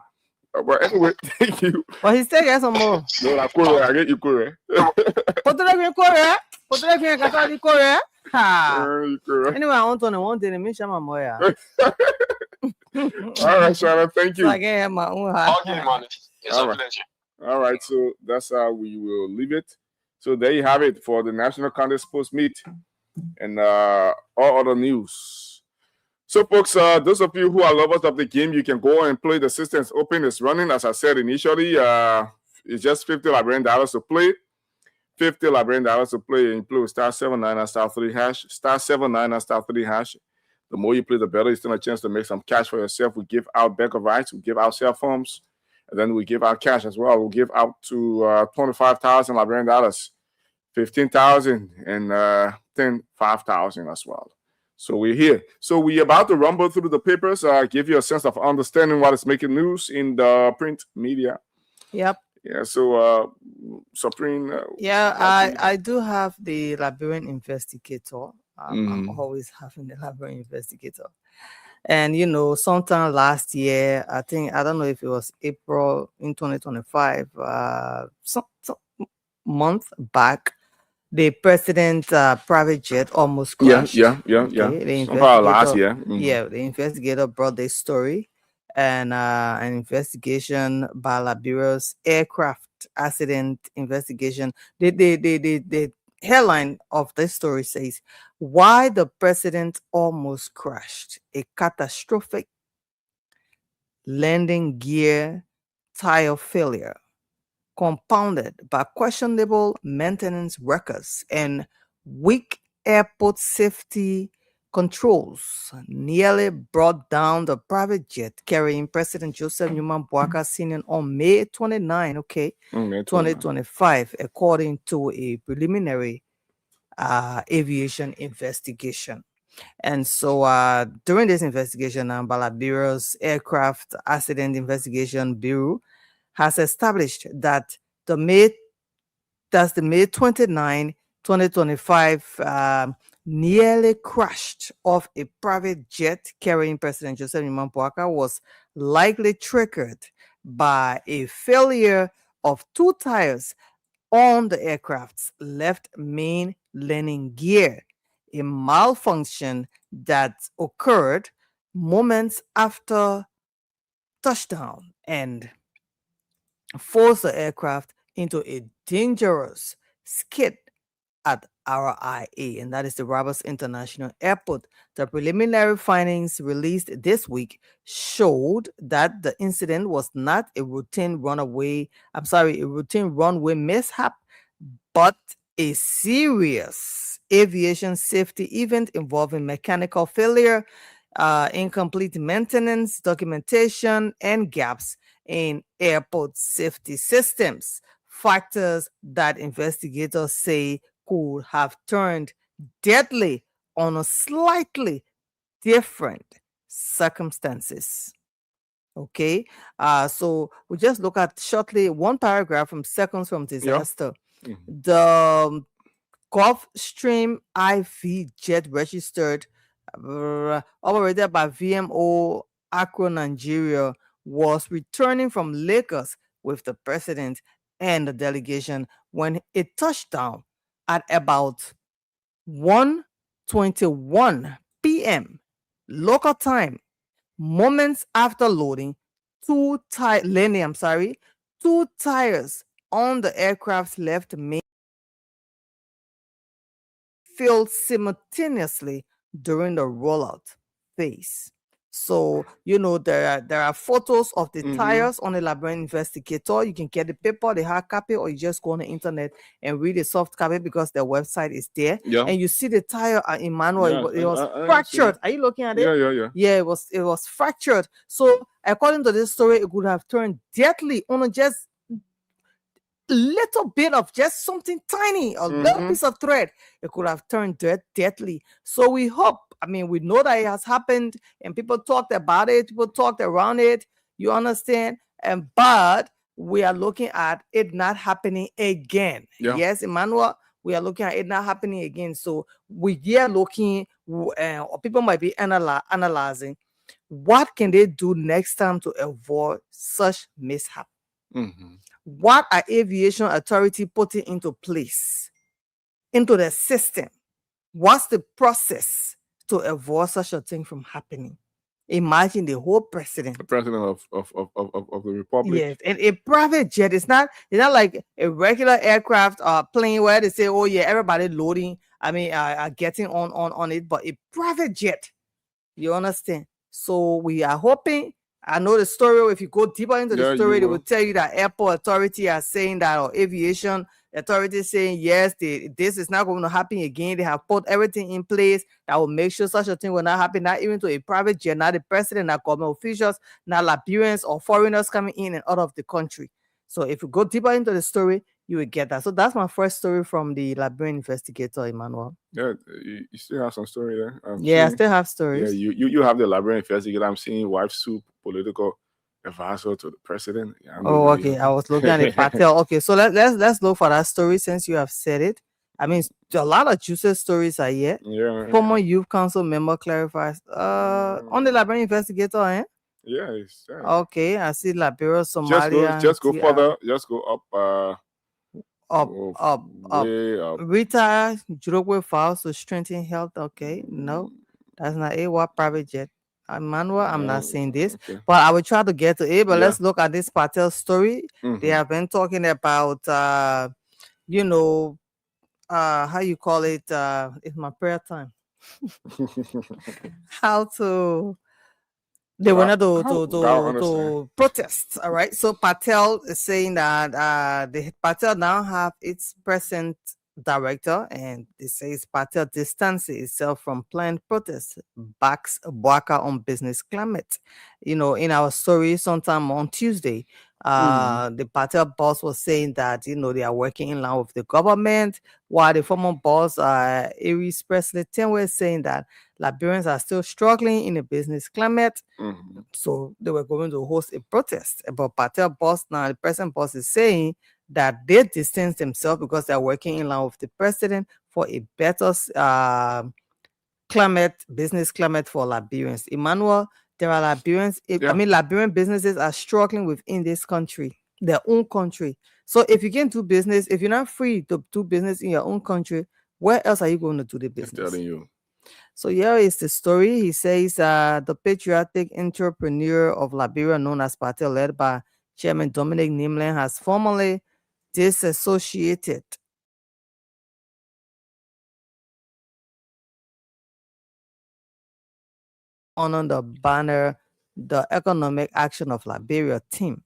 But anyway, thank you. But he still got some more. No, I get you Korea. Potato green Korea. Potato green Katari Korea. Anyway, I want to know one thing. All right, Shana, thank you. So I can have my own house. Okay, man. It's a pleasure. All right, so that's how we will leave it. So there you have it for the National Contest Sports Meet and all other news. So, folks, those of you who are lovers of the game, you can go and play. The Systems Open is running. As I said initially, it's just $50 Liberian to play. $50 Liberian to play. And play with *79 and *3 hash. *79 and *3 hash. The more you play, the better. You stand a chance to make some cash for yourself. We give out back of rights. We give out cell phones. And then we give out cash as well. We'll give out to 25,000 Liberian, 15,000, and 5,000 as well. So we're here. So we're about to rumble through the papers, give you a sense of understanding what is making news in the print media. Yep. Yeah. So, Supreme. I do have the Liberian Investigator. I'm always having the Liberian Investigator. And, you know, sometime last year, I don't know if it was April in 2025, some month back, the president's private jet almost crashed. Yeah. Last year. Yeah, the investigator brought this story, and an investigation by Liberia's aircraft accident investigation. The headline of this story says, "Why the President Almost Crashed, a Catastrophic Landing Gear Tire Failure, Compounded by Questionable Maintenance Records and Weak Airport Safety Controls, Nearly Brought Down the Private Jet Carrying President Joseph Newman Boakai Sr. on May 29, 2025, according to a preliminary aviation investigation." And so during this investigation, Liberia's Aircraft Accident Investigation Bureau has established that the May 29, 2025 nearly crashed off a private jet carrying President Joseph Imam Bouaka was likely triggered by a failure of two tires on the aircraft's left main landing gear, a malfunction that occurred moments after touchdown and forced the aircraft into a dangerous skid at RIA, and that is the Roberts International Airport. The preliminary findings released this week showed that the incident was not a routine runway mishap, but a serious aviation safety event involving mechanical failure, incomplete maintenance, documentation, and gaps in airport safety systems. Factors that investigators say could have turned deadly on a slightly different circumstances. Okay, so we just look at shortly one paragraph from Seconds from Disaster. The Gulfstream IV jet registered operated by VMO Accra, Nigeria, was returning from Lagos with the president and the delegation when it touched down at about 1:21 p.m. local time. Moments after loading, two tires on the aircraft's left main failed simultaneously during the rollout phase. So, there are photos of the tires on the Labyrinth Investigator. You can get the paper, the hard copy, or you just go on the internet and read the soft copy because their website is there. Yeah. And you see the tire in manual. Yeah, It was I fractured. Are you looking at it? Yeah. Yeah, it was fractured. So, according to this story, it could have turned deadly on just little bit of just something tiny, a little piece of thread, it could have turned deadly. So we hope, we know that it has happened and people talked about it, people talked around it, you understand? But we are looking at it not happening again. Yeah. Yes, Emmanuel, we are looking at it not happening again. So we are looking, or people might be analyzing what can they do next time to avoid such mishap. What are aviation authority putting into place, into the system? What's the process to avoid such a thing from happening? Imagine the whole president. The president of the republic. Yes, and a private jet. It's not like a regular aircraft plane where they say, oh yeah, everybody loading, getting on it, but a private jet. You understand? So we are hoping. I know the story. If you go deeper into the story, they will tell you that airport authority are saying that, or aviation authority saying yes, this is not going to happen again. They have put everything in place that will make sure such a thing will not happen. Not even to a private jet, not the president, not government officials, not Liberians or foreigners coming in and out of the country. So if you go deeper into the story, you will get that. So that's my first story from the Liberian investigator, Emmanuel. Yeah, you still have some story there. I still have stories. Yeah, you have the Liberian investigator. I'm seeing wife soup, political advisor to the president. Yeah, okay. I was looking at it, Patel. Okay, so let's look for that story since you have said it. A lot of juicy stories are here. Yeah. Former youth council member clarifies on the Liberian investigator, eh? Yeah. Okay, I see Liberia, Somalia. Just go further. Just go up. Up. Retire Jurogwe files to strengthen health. Okay, no, that's not it. What private jet? Manuel, I'm not saying this, but I will try to get to it. But let's look at this Patel story. They have been talking about, how you call it? It's my prayer time. How to. They were not to protest. All right. So Patel is saying that the Patel now have its present director, and they say Patel distances itself from planned protests, backs Bouaka on business climate. In our story sometime on Tuesday, the Patel boss was saying that they are working in line with the government, while the former boss Aries Presley Tenwe is saying that Liberians are still struggling in a business climate. So they were going to host a protest. But Patel boss now, the present boss is saying that they distance themselves because they're working in line with the president for a better business climate for Liberians. Emmanuel, there are Liberians, Liberian businesses are struggling within this country, their own country. So if you can't do business, if you're not free to do business in your own country, where else are you going to do the I'm business? telling you. So here is the story. He says the patriotic entrepreneur of Liberia, known as Patel, led by Chairman Dominic Nimlin, has formally disassociated under the banner the Economic Action of Liberia team,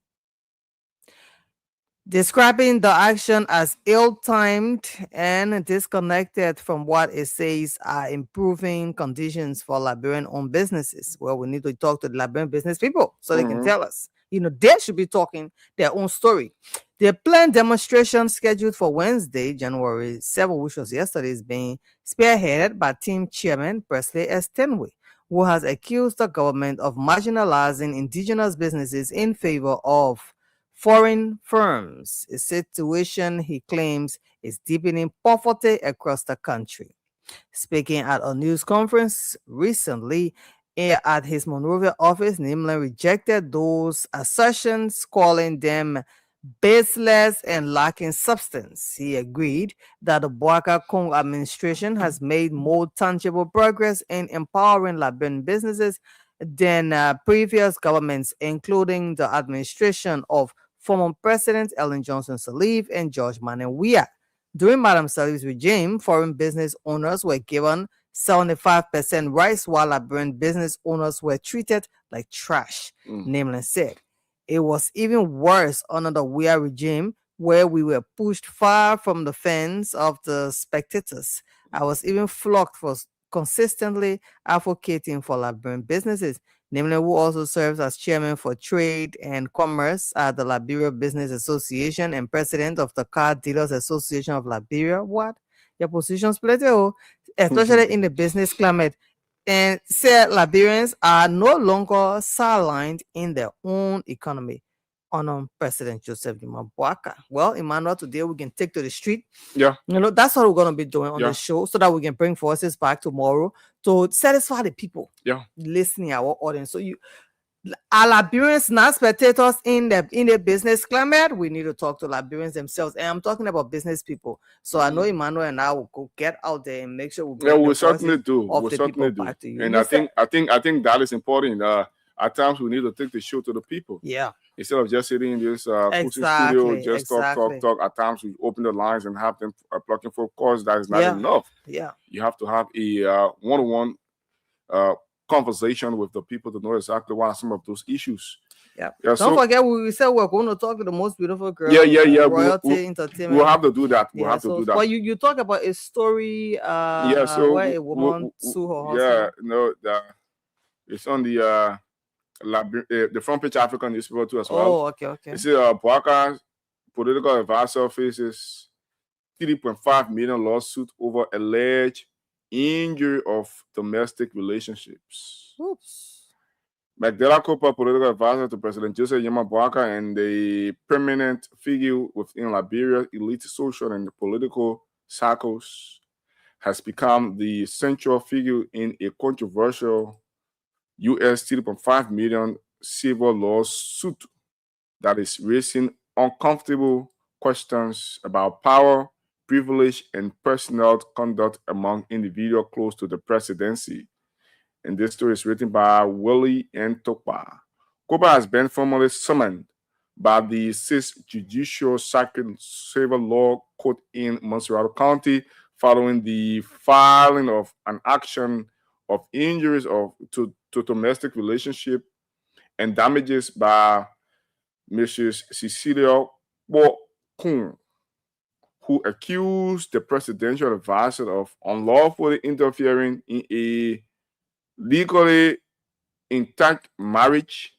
describing the action as ill-timed and disconnected from what it says are improving conditions for Liberian-owned businesses. Well, we need to talk to the Liberian business people so they can tell us. They should be talking their own story. The planned demonstration scheduled for Wednesday, January 7, which was yesterday, is being spearheaded by team chairman Presley S. Tenway, who has accused the government of marginalizing indigenous businesses in favor of foreign firms, a situation he claims is deepening poverty across the country. Speaking at a news conference recently at his Monrovia office, Nimlin rejected those assertions, calling them baseless and lacking substance. He agreed that the Boaka Kong administration has made more tangible progress in empowering Liberian businesses than previous governments, including the administration of former President Ellen Johnson Sirleaf and George Manawia. During Madam Sirleaf's regime, foreign business owners were given 75% rights, while Liberian business owners were treated like trash, Nimlin said. It was even worse under the Weah regime, where we were pushed far from the fence of the spectators. I was even flogged for consistently advocating for Liberian businesses. Nimlin, who also serves as chairman for trade and commerce at the Liberia Business Association and president of the Car Dealers Association of Liberia. What? Your positions plenty, especially in the business climate. And said Liberians are no longer sidelined in their own economy. On President Joseph Juma Boaka. Well, Emmanuel, today we can take to the street. Yeah. That's what we're going to be doing on the show so that we can bring forces back tomorrow to satisfy the people listening, our audience. So are Liberians not spectators in the business climate? We need to talk to Liberians themselves, and I'm talking about business people. So I know Emmanuel and I will go get out there and make sure we bring we certainly do. We certainly do. Back to you. And I think that is important. At times we need to take the show to the people. Yeah. Instead of just sitting in this coaching studio, just talk. At times we open the lines and have them plucking for cause. That is not enough. Yeah. You have to have a one-on-one conversation with the people to know exactly what are some of those issues. Yeah. Don't forget, we said we're going to talk to the most beautiful girl. Royalty Entertainment. We'll have to do that. We'll have to do that. But you talk about a story where a woman sued her husband. It's on the front page African newspaper too as well. Oh, okay. It says Boaka's political advisor faces $3.5 million lawsuit over alleged injury of domestic relationships. Oops. Magdala Cooper, political advisor to President Joseph Yema Boaka and the permanent figure within Liberia's elite social and political circles, has become the central figure in a controversial U.S. $3.5 million civil lawsuit that is raising uncomfortable questions about power, privilege, and personal conduct among individuals close to the presidency. And this story is written by Willie N. Tokpa. Kopa has been formally summoned by the 6th Judicial Circuit Civil Law Court in Montserrat County following the filing of an action of injuries to domestic relationship and damages by Mrs. Cecilia Bokun, who accused the presidential advisor of unlawfully interfering in a legally intact marriage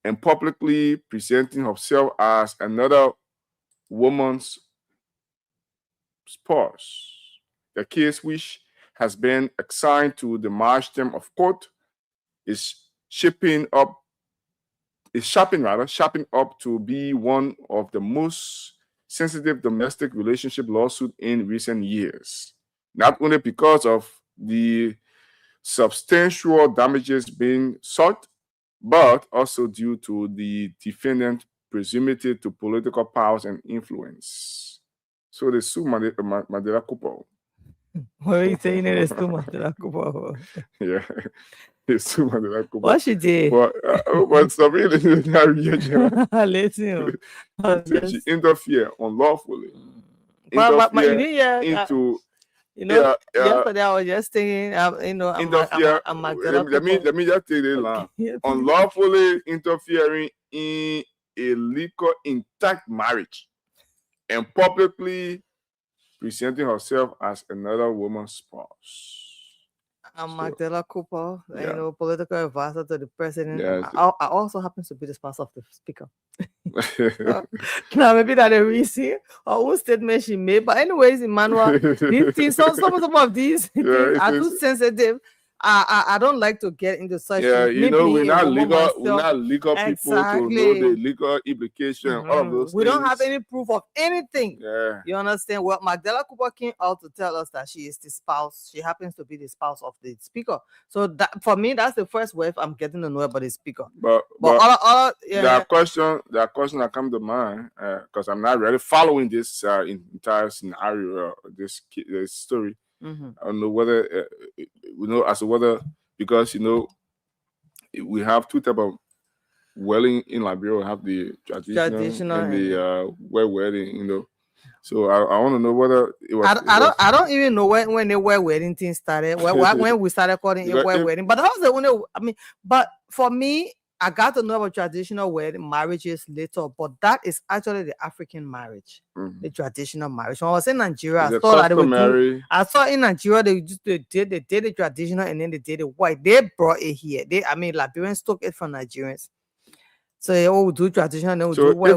and publicly presenting herself as another woman's spouse. The case, which has been assigned to the March term of court, is shaping up to be one of the most sensitive domestic relationship lawsuit in recent years, not only because of the substantial damages being sought, but also due to the defendant presumably to political powers and influence. So they sued Mandela Cooper. What are you saying? It's too much. Yeah, they sued Mandela Cooper. What she did? But something Listen, she interfered unlawfully. but you Interfered didn't hear, into yesterday I was just thinking, I'm let me just take this line. Unlawfully interfering in a legal intact marriage and publicly presenting herself as another woman's spouse. I'm Magdala Cooper, Yeah. political advisor to the president. Yes. I also happen to be the spouse of the speaker. Now maybe that a reason or what statement she made. But anyways, Emmanuel, these things, some of these things are too sensitive. I don't like to get into such. Yeah, things. we're not legal people to know the legal implication. All of those we things. don't have any proof of anything. Yeah. You understand? Well, Magdala Cooper came out to tell us that she is the spouse. She happens to be the spouse of the speaker. So that for me, that's the first wave I'm getting to know about the speaker. But yeah. There are questions that come to mind because I'm not really following this entire scenario, this story. Mm-hmm. I don't know whether because we have two type of wedding in Liberia. We have the traditional and the white wedding. So I want to know whether it was. I don't even know when the white wedding thing started. When we started calling it white wedding, but that was the only. But for me, I got to know about traditional wedding marriages later, but that is actually the African marriage, the traditional marriage. When I was in Nigeria, I saw in Nigeria they did the traditional and then they did the white. They brought it here. Liberians took it from Nigerians. So they do traditional. Then so do white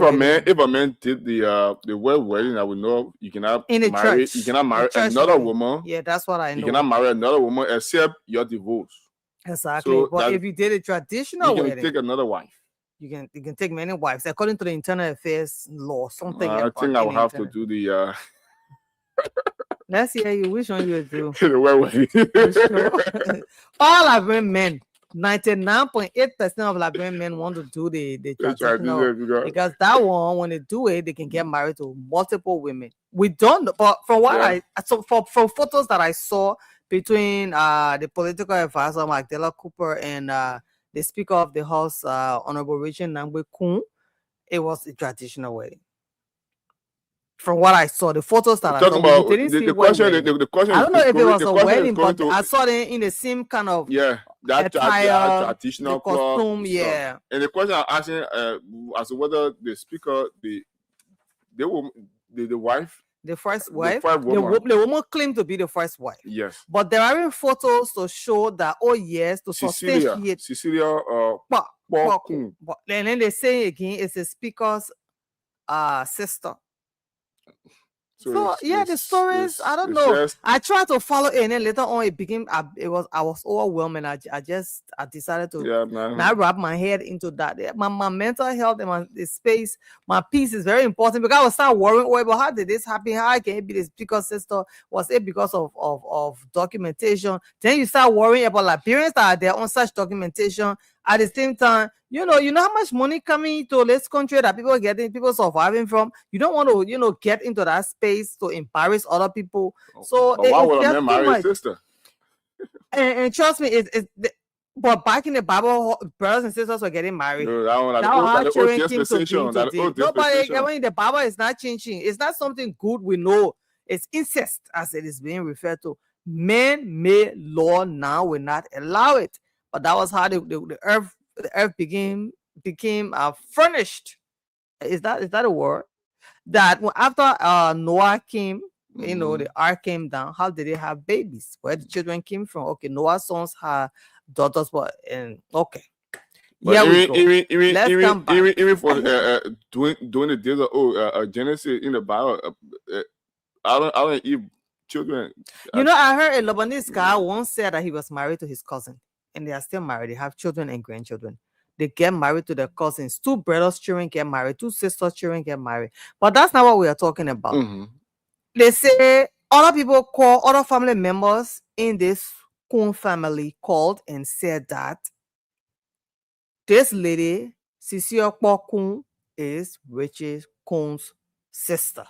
if a man did the white wedding, I would know you cannot marry. You cannot marry another woman. Yeah, that's what I know. You cannot marry another woman except you're divorced. Exactly. So but if you did a traditional wedding, you can take another wife. You can take many wives according to the internal affairs law. Something. I think I will have to do the. Let's hear you. Which one you do? The white wedding. All Liberian men. 99.8% of Liberian men want to do the traditional because that one, when they do it, they can get married to multiple women. We don't, but from what from photos that I saw between the political advisor Magdala Cooper and the Speaker of the House, Honorable Richard Nangwe Kun, it was a traditional wedding. From what I saw, the photos that I saw, about the question. I don't know if it was a wedding, but I saw them in the same kind of that attire, traditional costume, stuff. And the question I'm asking as to whether the speaker, the wife, the first wife, the woman claimed to be the first wife. Yes, but there are photos to show that to substantiate Cecilia, and then they say again it's the speaker's sister. So the stories, I don't know. I tried to follow it, and then later on it became I was overwhelmed, and I decided to not wrap my head into that. My mental health and my space, my peace is very important because I was start worrying about how did this happen? How can it be the speaker's sister? Was it because of documentation? Then you start worrying about Liberians that are there on such documentation. At the same time, you know how much money coming to this country that people surviving from. You don't want to, get into that space to embarrass other people. So why would a man marry his sister? And trust me, but back in the Bible, brothers and sisters were getting married. Nobody in the Bible is not changing. It's not something good we know. It's incest as it is being referred to. Man-made law now will not allow it. But that was how the earth became furnished. Is that a word? That after Noah came, the ark came down. How did they have babies? Where the children came from? Okay, Noah's sons had daughters, but okay. But Let's come back. Even for doing the days of Genesis in the Bible, I don't eat children. I heard a Lebanese guy once said that he was married to his cousin. And they are still married. They have children and grandchildren. they get married to their cousins. 2 brothers' children get married, 2 sisters' children get married. But that's not what we are talking about. Mm-hmm. They say other people call, other family members in this Kun family called and said that this lady, Sisiokpo Kun, is Richard Kun's sister.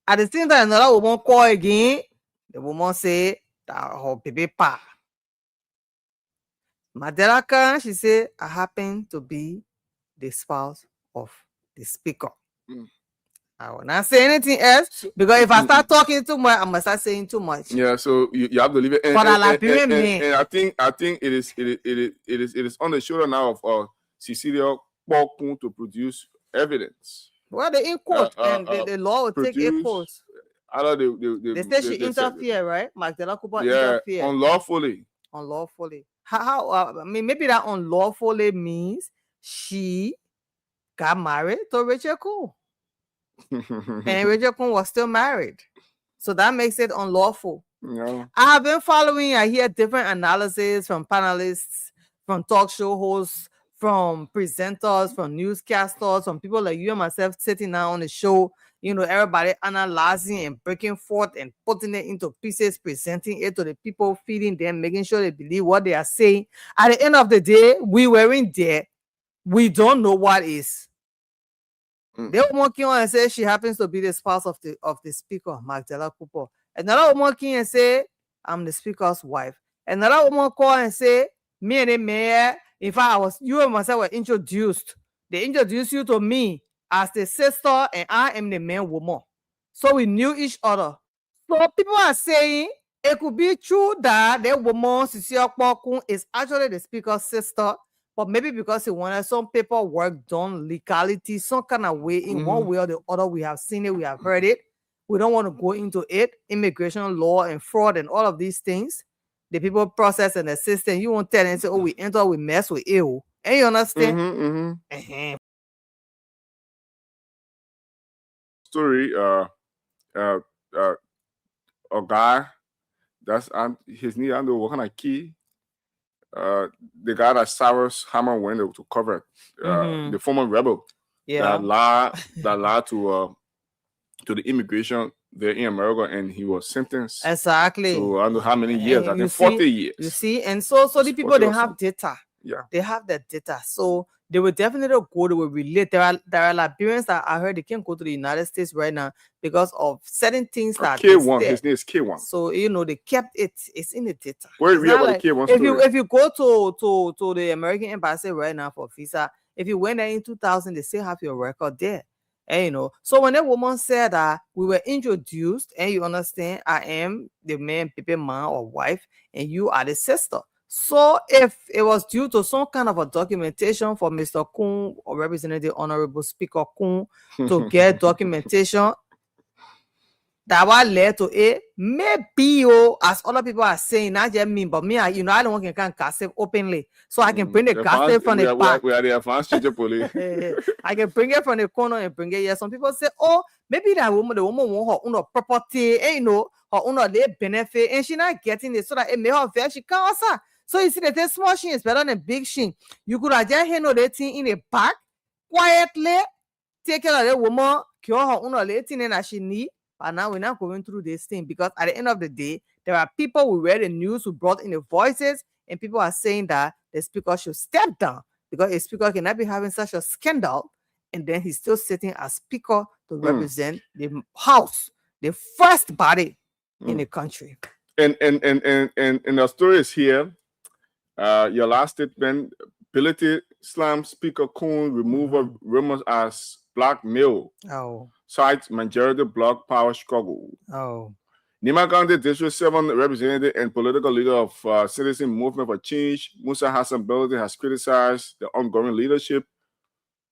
At the same time, another woman call again. The woman say that her baby pa. Madelaka, she said, I happen to be the spouse of the speaker. Mm. I will not say anything else because if I start talking too much, I must start saying too much. Yeah, so you have to leave it. And, For the and Liberian men. and I think it is on the shoulder now of Cecilia Pokun to produce evidence. Well, they in court and the law will take a course. They They say she interfere, right? Magdalena Cooper interfere. Unlawfully. Unlawfully. How I mean, maybe that unlawfully means she got married to Richard Kun. And Richard Kun was still married. So that makes it unlawful. Yeah. I have been following, I hear different analysis from panelists, from talk show hosts, from presenters, from newscasters, from people like you and myself sitting down on the show, everybody analyzing and breaking forth and putting it into pieces, presenting it to the people, feeding them, making sure they believe what they are saying. At the end of the day, we weren't there. We don't know what is. They woman came on and say she happens to be the spouse of the speaker, Magdalena Cooper. Another woman came and say, I'm the speaker's wife. Another woman called and say, me and the mayor, in fact, you and myself were introduced. They introduced you to me as the sister, and I am the main woman. So we knew each other. So people are saying it could be true that the woman, Sisiokpo Kun, is actually the speaker's sister. But maybe because he wanted some paperwork done, legality, some kind of way, in one way or the other, we have seen it, we have heard it. We don't want to go into it. Immigration law and fraud and all of these things. The people process and the system. You won't tell and say, oh, we enter, we mess with you. And you understand? Story, a guy, that's his name, I don't know what kind of key. The guy that Cyrus Hammer went to cover, the former rebel, that lied to the immigration there in America, and he was sentenced. Exactly. To I don't know how many years. I think 40 years. You see, and so the people, they have data. Yeah, they have that data, so they will definitely go. They will relate. There are Liberians that I heard they can't go to the United States right now because of certain things that K1. His name is K1. So they kept it. It's in the data. Where read about the K1 story? If you go to the American embassy right now for visa, if you went there in 2000, they still have your record there. And so when that woman said that we were introduced, and you understand, I am the man, people, man or wife, and you are the sister. So if it was due to some kind of a documentation for Mr. Kun or Representative Honorable Speaker Kun to get documentation that what led to it, maybe as other people are saying, not just me, but me, I don't want to gossip openly. So I can bring the gossip from the back. We are the advanced police. I can bring it from the corner and bring it here. Some people say, oh, maybe the woman want her own property, and her own benefit, and she not getting it so that it may her fair. She can't answer. So you see that small sheen is better than big sheen. You could have just handled that thing in the back, quietly, take care of the woman, cure her own thing that she need. But now we're not going through this thing because at the end of the day, there are people who read the news who brought in the voices, and people are saying that the speaker should step down because a speaker cannot be having such a scandal, and then he's still sitting as speaker to represent the house, the first body in the country. And the story is here. Your last statement, Ability Slam Speaker Kun removal rumors as blackmail. Oh. Cites majority bloc power struggle. Oh. Nima County District 7 representative and political leader of Citizen Movement for Change, Musa Hassan Beldi, has criticized the ongoing leadership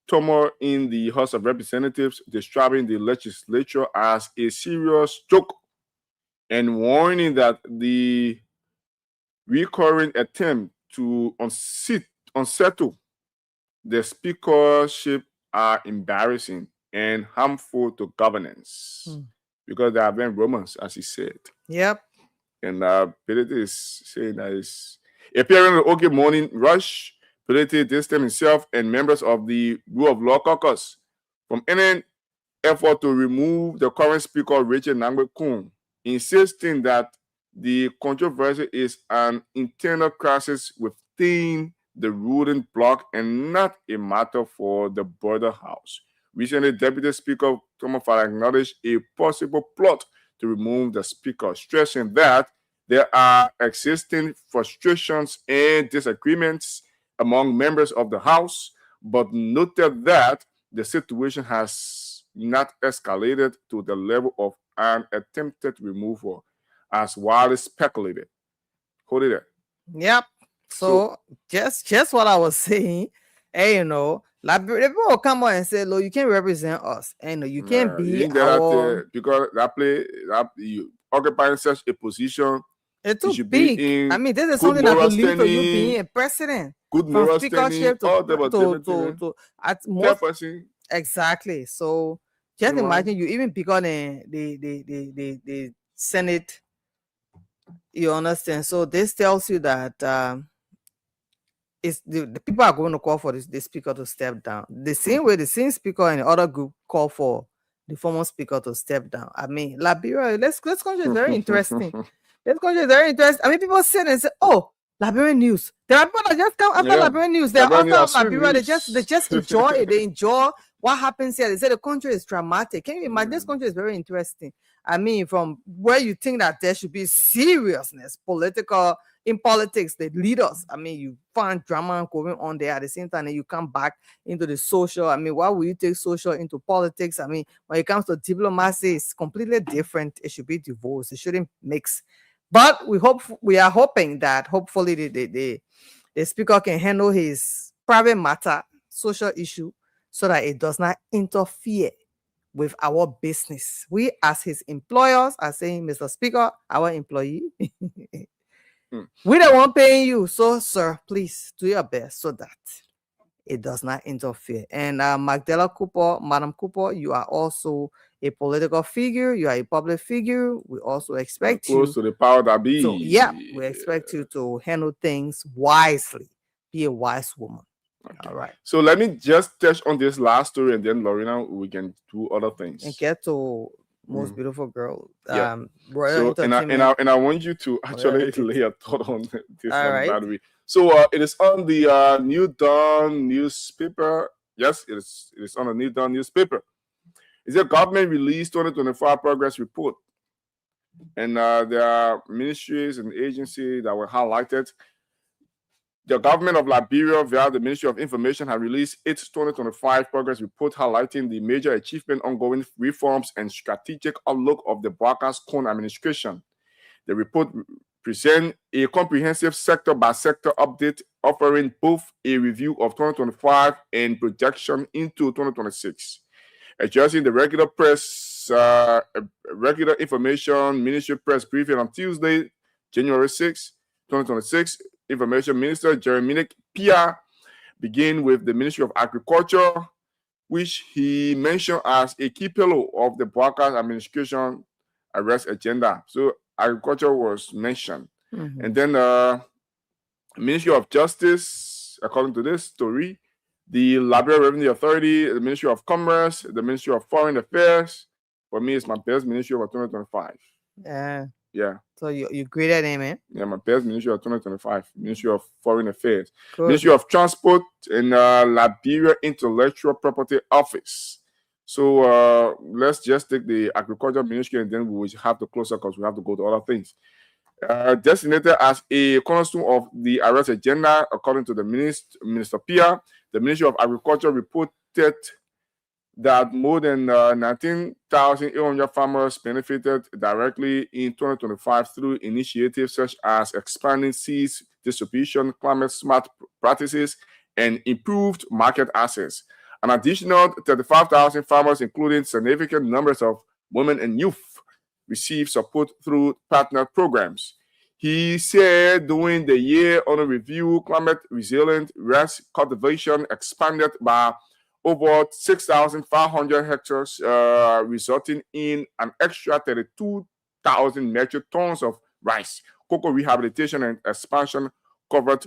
turmoil in the House of Representatives, describing the legislature as a serious joke and warning that the recurring attempt to unsettle the speakership are embarrassing and harmful to governance because there have been rumors, as he said. Yep. And Billy is saying that is appearing on the OK Morning Rush. politically distanced himself and members of the Rule of Law Caucus from any effort to remove the current Speaker, Richard Nangbe Kun, insisting that the controversy is an internal crisis within the ruling bloc and not a matter for the broader House. Recently, Deputy Speaker Thomas Fala acknowledged a possible plot to remove the Speaker, stressing that there are existing frustrations and disagreements among members of the House, but noted that the situation has not escalated to the level of an attempted removal, as widely speculated. Hold it there. Yep. So just what I was saying, and like people will come on and say, "Look, you can't represent us, and you can't be you our." Because you occupying such a position. It's too big. I mean, this is something that could lead to you being a president. Good moral standing, to at most person. Exactly. So just imagine you even become the Senate. You understand? So this tells you that it's the people are going to call for the speaker to step down. The same way the same speaker and the other group call for the former speaker to step down. I mean, Liberia, let's country is very interesting. This country is very interesting. I mean, people sit and say, "Oh, Liberian news." There are people that just come after Liberian news. They're after Liberia. They just enjoy it. They enjoy what happens here. They say the country is dramatic. Can you imagine? This country is very interesting. I mean, from where you think that there should be seriousness, in politics, the leaders. I mean, you find drama going on there at the same time, and you come back into the social. I mean, why would you take social into politics? I mean, when it comes to diplomacy, it's completely different. It should be divorced. It shouldn't mix. But we are hoping that hopefully the speaker can handle his private matter, social issue, so that it does not interfere with our business. We, as his employers, are saying, Mr. Speaker, our employee, we don't want paying you. So, sir, please do your best so that it does not interfere. And Magdala Cooper, Madam Cooper, you are also a political figure. You are a public figure. We also expect you close to the power that be. So, yeah, we expect you to handle things wisely. Be a wise woman. Okay. All right. So let me just touch on this last story, and then Lorena, we can do other things. And get to most beautiful girl. Yeah. So and I want you to actually lay a thought on this All right. By the way. So it is on the New Dawn newspaper. Yes, it is on the New Dawn newspaper. It's a government released 2025 progress report, and there are ministries and agencies that were highlighted. The government of Liberia, via the Ministry of Information, has released its 2025 progress report highlighting the major achievement, ongoing reforms, and strategic outlook of the broadcast Cone administration. The report presents a comprehensive sector-by-sector update offering both a review of 2025 and projection into 2026. Addressing the regular information ministry press briefing on Tuesday, January 6, 2026, Information Minister Jeremy Pia began with the Ministry of Agriculture, which he mentioned as a key pillar of the broadcast administration arrest agenda. So agriculture was mentioned. And then Ministry of Justice, according to this story, the Liberia Revenue Authority, the Ministry of Commerce, the Ministry of Foreign Affairs. For me, it's my best ministry of 2025. Yeah. So you graded him, man? Yeah, my best ministry of 2025. Ministry of Foreign Affairs. Cool. Ministry of Transport and Liberia Intellectual Property Office. So let's just take the Agriculture Ministry and then we will have to close up because we have to go to other things. Designated as a cornerstone of the arrest agenda, according to the Minister Pia, the Ministry of Agriculture reported that more than 19,800 farmers benefited directly in 2025 through initiatives such as expanding seeds distribution, climate-smart practices, and improved market access. An additional 35,000 farmers, including significant numbers of women and youth, received support through partner programs. He said during the year under review, climate-resilient rice cultivation expanded by over 6,500 hectares, resulting in an extra 32,000 metric tons of rice. Cocoa rehabilitation and expansion covered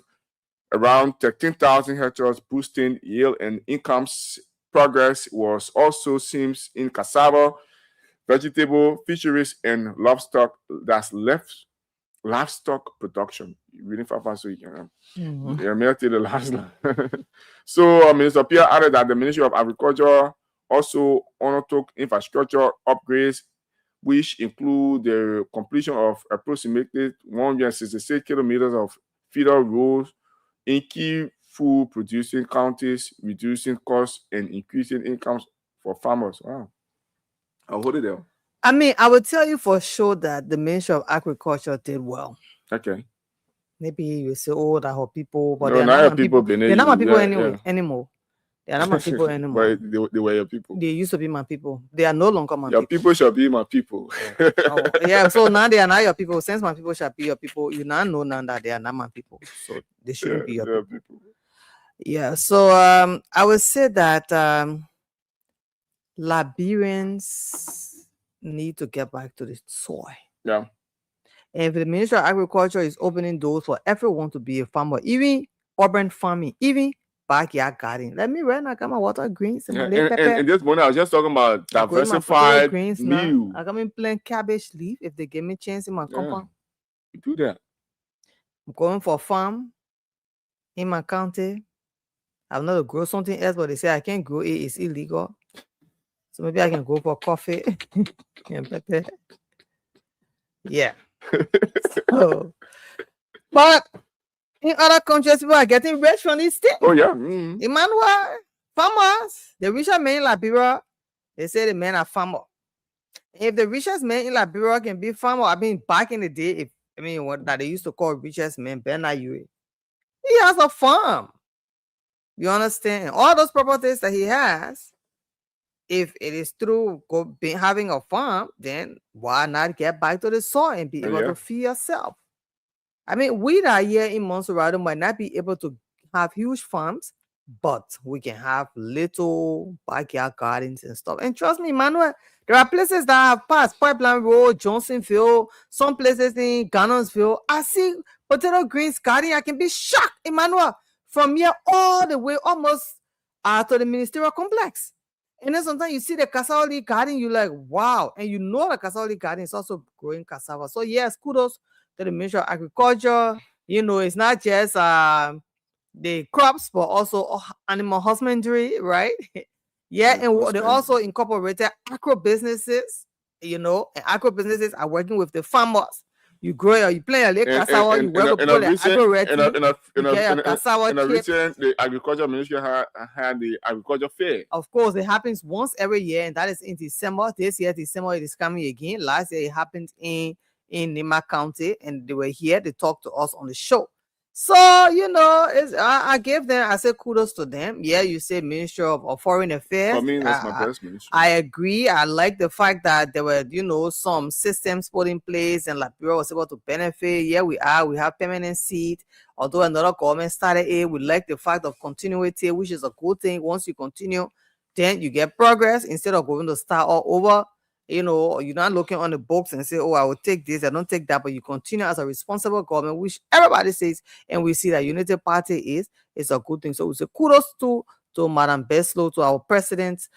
around 13,000 hectares, boosting yield and incomes. Progress was also seen in cassava, vegetable, fisheries, and livestock. That's livestock production. Reading fast so you can. The last line. So, Minister Pierre added that the Ministry of Agriculture also undertook infrastructure upgrades, which include the completion of approximately 166 kilometers of feeder roads in key food producing counties, reducing costs and increasing incomes for farmers. Wow. I'll hold it there. I mean, I would tell you for sure that the Ministry of Agriculture did well. Okay. Maybe you say, oh, that whole people, but No, they're now not your my people people. been They're not my people yeah. anymore. They're not my people anymore. But they were your people. They used to be my people. They are no longer my Your people. people shall be my people. Oh, yeah, so now they are not your people. Since my people shall be your people, you now know now that they are not my people. So they shouldn't be your people. Yeah, so I would say that Liberians need to get back to the soil. Yeah. And if the Ministry of Agriculture is opening doors for everyone to be a farmer, even urban farming, even backyard garden. Let me run. I got my water greens and my little pepper. And this morning I was just talking about diversified greens meal. I got me plant cabbage leaf if they give me a chance in my compound. You do that. I'm going for a farm in my county. I'm not to grow something else, but they say I can't grow it. It's illegal. So maybe I can go for coffee and pepper. Yeah. So, but in other countries, people are getting rich from this thing. Oh, yeah. Emmanuel, farmers, the richest men in Liberia, they say the men are farmer. If the richest man in Liberia can be farmer, I mean, back in the day, what that they used to call richest men, Bernard Yue, he has a farm. You understand? All those properties that he has, if it is through having a farm, then why not get back to the soil and be able to feed yourself? I mean, we that are here in Monserrado might not be able to have huge farms, but we can have little backyard gardens and stuff. And trust me, Emmanuel, there are places that have passed Pipeline Road, Johnsonville, some places in Gannonsville. I see potato greens garden. I can be shocked, Emmanuel, from here all the way almost to the ministerial complex. And then sometimes you see the cassava garden, you're like, wow. And you know the cassava garden is also growing cassava. So yes, kudos to the Ministry of Agriculture. You know, it's not just the crops, but also animal husbandry, right? Yeah, and they also incorporated agro businesses, you know, and agro businesses are working with the farmers. You grow you plant your little cassava, you work with the agro the agriculture ministry had the agriculture fair. Of course, it happens once every year, and that is in December. This year, December, it is coming again. Last year, it happened in Nima County, and they were here. They talked to us on the show. So, you know, I gave them, I said kudos to them. Yeah, you say Ministry of Foreign Affairs. For me, that's my best ministry. I agree. I like the fact that there were, you know, some systems put in place and Liberia was able to benefit. Yeah, we have permanent seat. Although another government started it, we like the fact of continuity, which is a good thing. Once you continue, then you get progress instead of going to start all over. You know, you're not looking on the books and say, oh, I will take this, I don't take that, but you continue as a responsible government, which everybody says, and we see that Unity Party is a good thing. So we say kudos to Madam Beslow, to our president,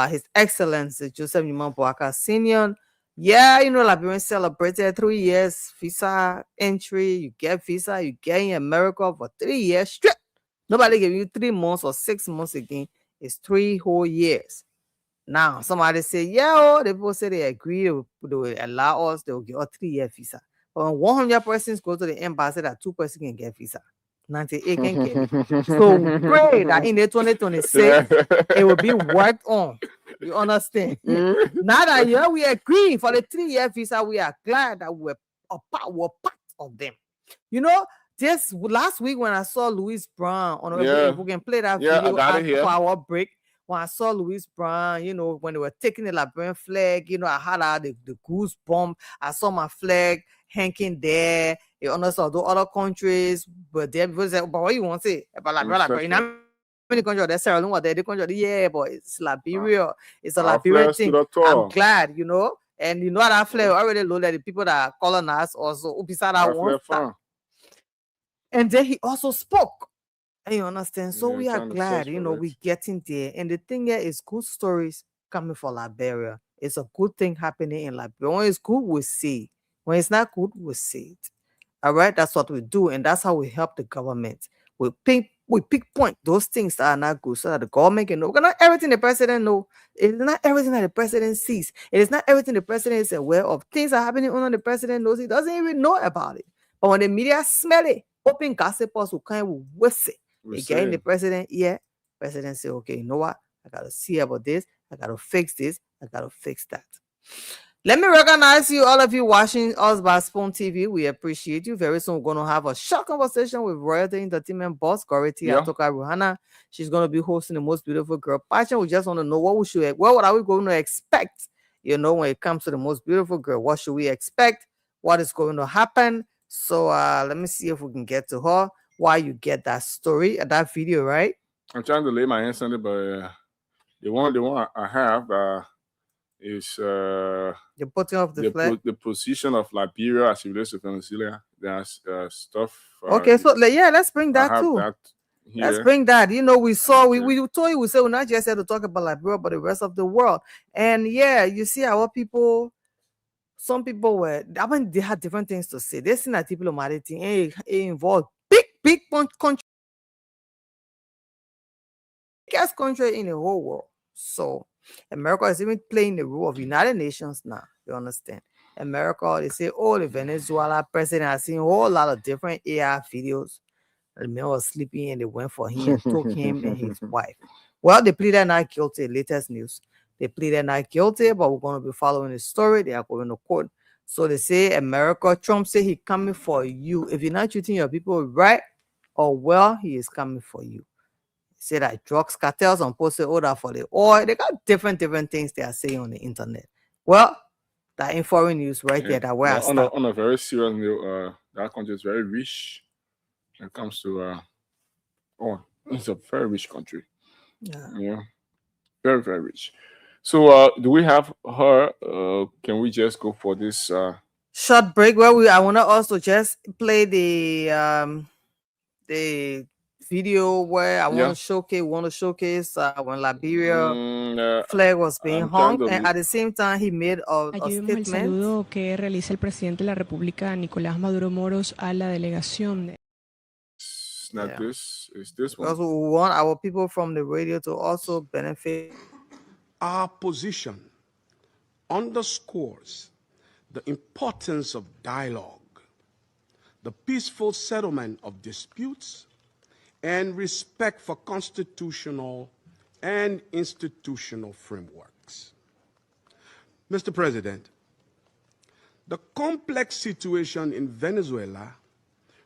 His Excellency Joseph Nyuma Boaka Senior. Yeah, you know, Liberians celebrated 3 years visa entry. You get visa, you get in America for 3 years straight. Nobody give you 3 months or 6 months again. It's 3 whole years. Now, somebody say, yeah, the people say they agree, they will allow us, they will give us 3-year visa. But when 100 persons go to the embassy, that 2 persons can get visa. 98 can get it. So pray that in the 2026, it will be worked on. You understand? Now that we agree for the 3-year visa, we are glad that we're part of them. You know, just last week when I saw Louis Brown, if we can play that video for our break. When I saw Louis Brown, you know, when they were taking the Liberian flag, you know, I had the goosebump. I saw my flag hanging there. You understand, although other countries, but there people say, but what you want to say about Liberia? In how many countries there's Sierra Leone, the country, yeah, but it's Liberia. It's a Liberian thing. I'm glad, you know, and you know that flag already loaded the people that colonized also. And then he also spoke You understand? So Yeah, we are trying to glad, search you for know, it. we getting there. And the thing here is good stories coming for Liberia. It's a good thing happening in Liberia. When it's good, we see. When it's not good, we see it. All right, that's what we do, and that's how we help the government. We pick point those things that are not good, so that the government can know. Because not everything the president know. It is not everything that the president sees. It is not everything the president is aware of. Things are happening on the president knows. He doesn't even know about it. But when the media smell it, open gossipers will kind of whistle. We They get in say the president ear. President say, okay, you know what? I gotta see about this. I gotta fix this. I gotta fix that. Let me recognize you, all of you watching us by Spoon TV. We appreciate you. Very soon, we're going to have a short conversation with Royalty Entertainment boss, Gority yeah. Atoka Ruhana. She's going to be hosting the Most Beautiful Girl Pageant. We just want to know what are we going to expect, you know, when it comes to the Most Beautiful Girl. What should we expect? What is going to happen? So let me see if we can get to her while you get that story, that video, right? I'm trying to lay my hands on it, but the one I have is The putting of the flag. the position of Liberia as it relates to Venezuela. There's stuff. Okay, so let's bring I that have too. that Let's here. bring that. You know, we saw, Okay. we told you, we said we're not just here to talk about Liberia, but the rest of the world. And yeah, you see our people, some people were, I mean, they had different things to say. They seen that diplomatic thing, it involved big country, biggest country in the whole world. So America is even playing the role of United Nations now. You understand? America, they say, oh, the Venezuela president has seen a whole lot of different AI videos. The man was sleeping and they went for him and took him and his wife. Well, they pleaded not guilty. Latest news. They pleaded not guilty, but we're going to be following the story. They are going to court. So they say America, Trump say he coming for you. If you're not treating your people right or well, he is coming for you. Say that drugs cartels on posted order for the oil. They got different things they are saying on the internet. Well, that in foreign news right there, that where I start. On a very serious note, that country is very rich when it comes to it's a very rich country. Yeah, very, very rich. So do we have her? Can we just go for this Short break where I want to also just play the video where I want to showcase when Liberia flag was being hung, and at the same time he made a Allí vemos el statement. saludo que realiza el presidente de la República, Nicolás Maduro Moros, a la delegación. It's not this. It's this one. Because we want our people from the radio to also benefit. Our position underscores the importance of dialogue, the peaceful settlement of disputes, and respect for constitutional and institutional frameworks. Mr. President, the complex situation in Venezuela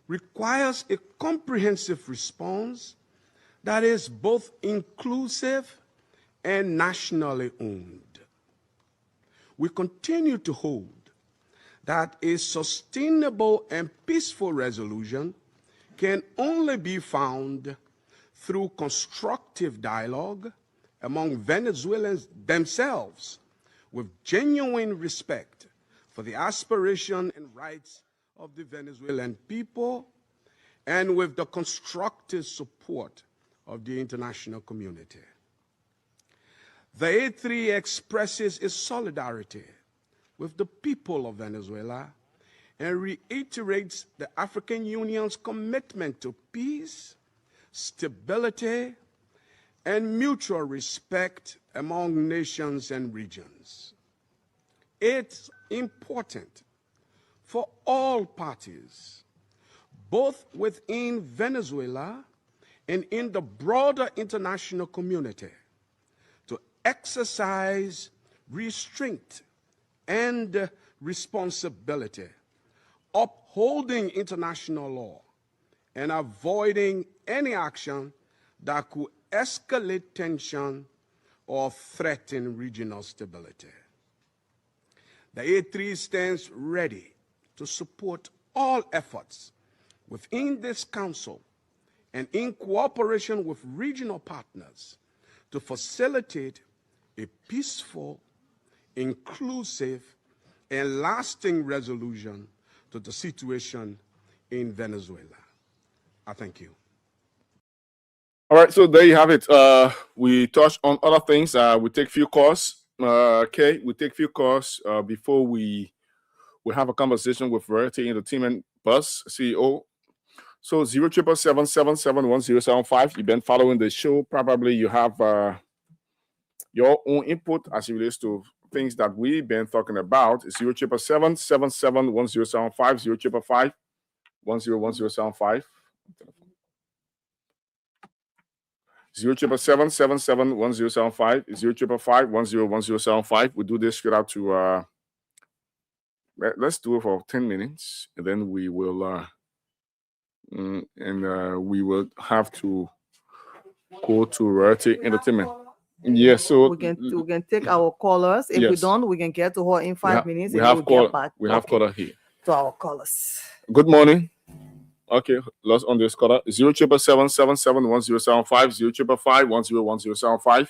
requires a comprehensive response that is both inclusive and nationally owned. We continue to hold that a sustainable and peaceful resolution can only be found through constructive dialogue among Venezuelans themselves, with genuine respect for the aspiration and rights of the Venezuelan people, and with the constructive support of the international community. The A3 expresses its solidarity with the people of Venezuela and reiterates the African Union's commitment to peace, stability, and mutual respect among nations and regions. It's important for all parties, both within Venezuela and in the broader international community, to exercise restraint and responsibility, upholding international law and avoiding any action that could escalate tension or threaten regional stability. The A3 stands ready to support all efforts within this council and in cooperation with regional partners to facilitate a peaceful, inclusive, and lasting resolution to the situation in Venezuela. I thank you. All right, so there you have it. We touched on other things. We take few calls. Okay, we take few calls before we have a conversation with Variety Entertainment Bus CEO. So 077771075. You've been following the show. Probably you have your own input as it relates to things that we've been talking about. 077771075. 055101075. 077771075. 055101075. We do this straight out to let's do it for 10 minutes and then we will we will have to go to Variety Entertainment. Yes, so we can take our callers. If we Yes. don't, we can get to her in 5 minutes we and have we'll call, get back we have caller here. to our callers. Good morning. Okay, lost on this caller. 077771075. 055101075.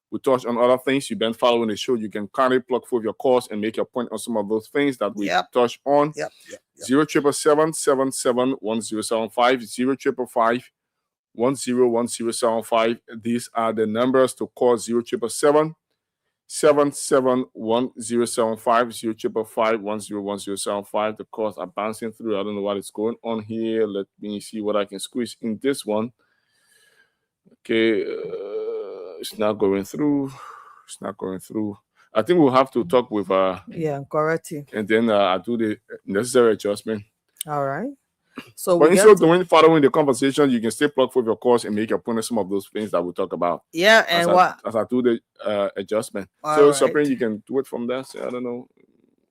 We touch on other things. You've been following the show. You can kindly plug for your calls and make your point on some of those things that we touched on. 077771075. 055101075. These are the numbers to call. 077771075. 055101075. The calls are bouncing through. I don't know what is going on here. Let me see what I can squeeze in this one. Okay, it's not going through. It's not going through. I think we'll have to talk with correct. and then I do the necessary adjustment. All right. So but we instead get of following the conversation, you can still plug for your course and make your point on some of those things that we talk about. Yeah, and as I do the adjustment. All So right. Sabrina, you can do it from there. So, I don't know.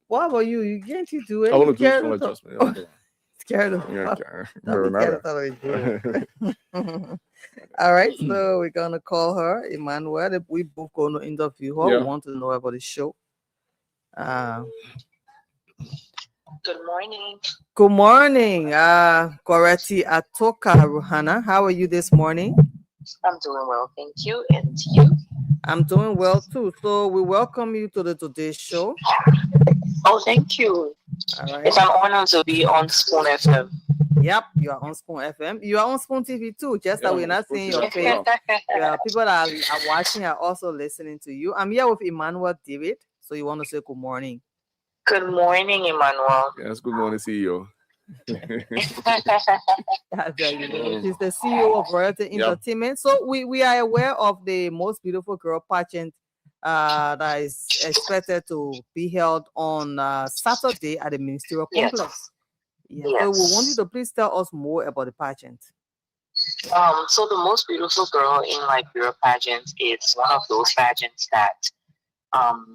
What about you? You can't do it? I want to do Scared small of- adjustment. Scared of Yeah, Don't be scared of it. All right, so we're gonna call her, Emmanuel. We both gonna interview her. Yeah. We want to know about the show. Good morning. Good morning, Goreti Atoka Ruhana. How are you this morning? I'm doing well, thank you. And you? I'm doing well too. So we welcome you to the Today Show. Oh, thank you. All right. It's an honor to be on Spoon FM. Yep, you are on Spoon FM. You are on Spoon TV too. Just that we're not seeing your face. Yeah, people that are watching are also listening to you. I'm here with Emmanuel David. So you want to say good morning? Good morning, Emmanuel. Yes, good morning, CEO. She's the CEO of Royalty Entertainment. So we are aware of the Most Beautiful Girl pageant that is expected to be held on Saturday at the Ministerial Complex. Yeah. Yes. So we want you to please tell us more about the pageant. So the Most Beautiful Girl in Liberia pageant is one of those pageants that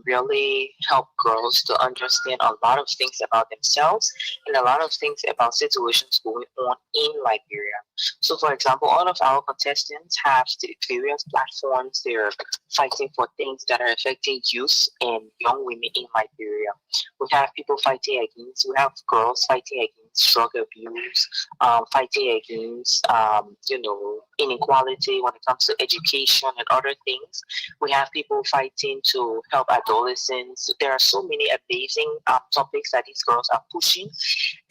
really help girls to understand a lot of things about themselves and a lot of things about situations going on in Liberia. So, for example, all of our contestants have the various platforms. They're fighting for things that are affecting youth and young women in Liberia. We have people fighting against, we have girls fighting against drug abuse, fighting against, inequality when it comes to education and other things. We have people fighting to help adolescents. There are so many amazing topics that these girls are pushing.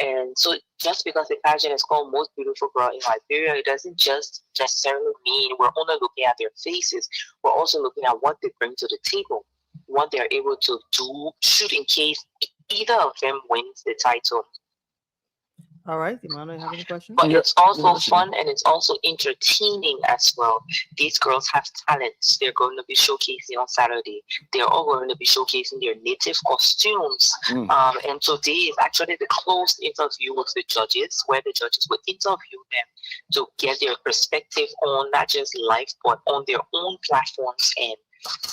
And so just because the pageant is called Most Beautiful Girl in Liberia, it doesn't just necessarily mean we're only looking at their faces. We're also looking at what they bring to the table, what they're able to do, should in case either of them wins the title. All right, Emmanuel, you have any questions? But it's also fun and it's also entertaining as well. These girls have talents. They're going to be showcasing on Saturday. They're all going to be showcasing their native costumes. And today is actually the closed interview with the judges, where the judges will interview them to get their perspective on not just life, but on their own platforms and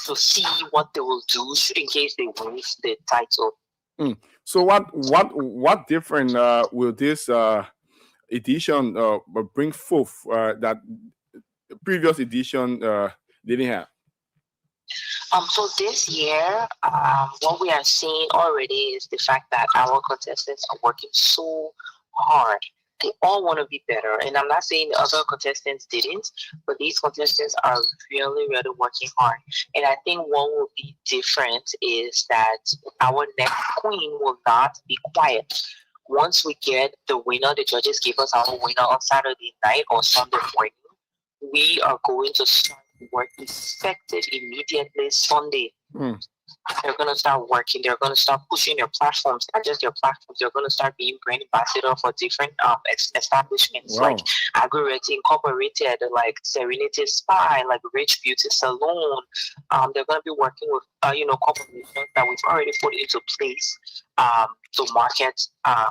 to see what they will do should in case they win the title. So what different will this edition bring forth that the previous edition didn't have? So this year, what we are seeing already is the fact that our contestants are working so hard. They all want to be better. And I'm not saying the other contestants didn't, but these contestants are really, really working hard. And I think what will be different is that our next queen will not be quiet. Once we get the winner, the judges give us our winner on Saturday night or Sunday morning, we are going to start work effective immediately Sunday. They're going to start working. They're going to start pushing their platforms, not just their platforms. They're going to start being brand ambassador for different establishments like Agri-Ready Incorporated, like Serenity Spa, like Rich Beauty Salon. They're going to be working with corporations that we've already put into place to market,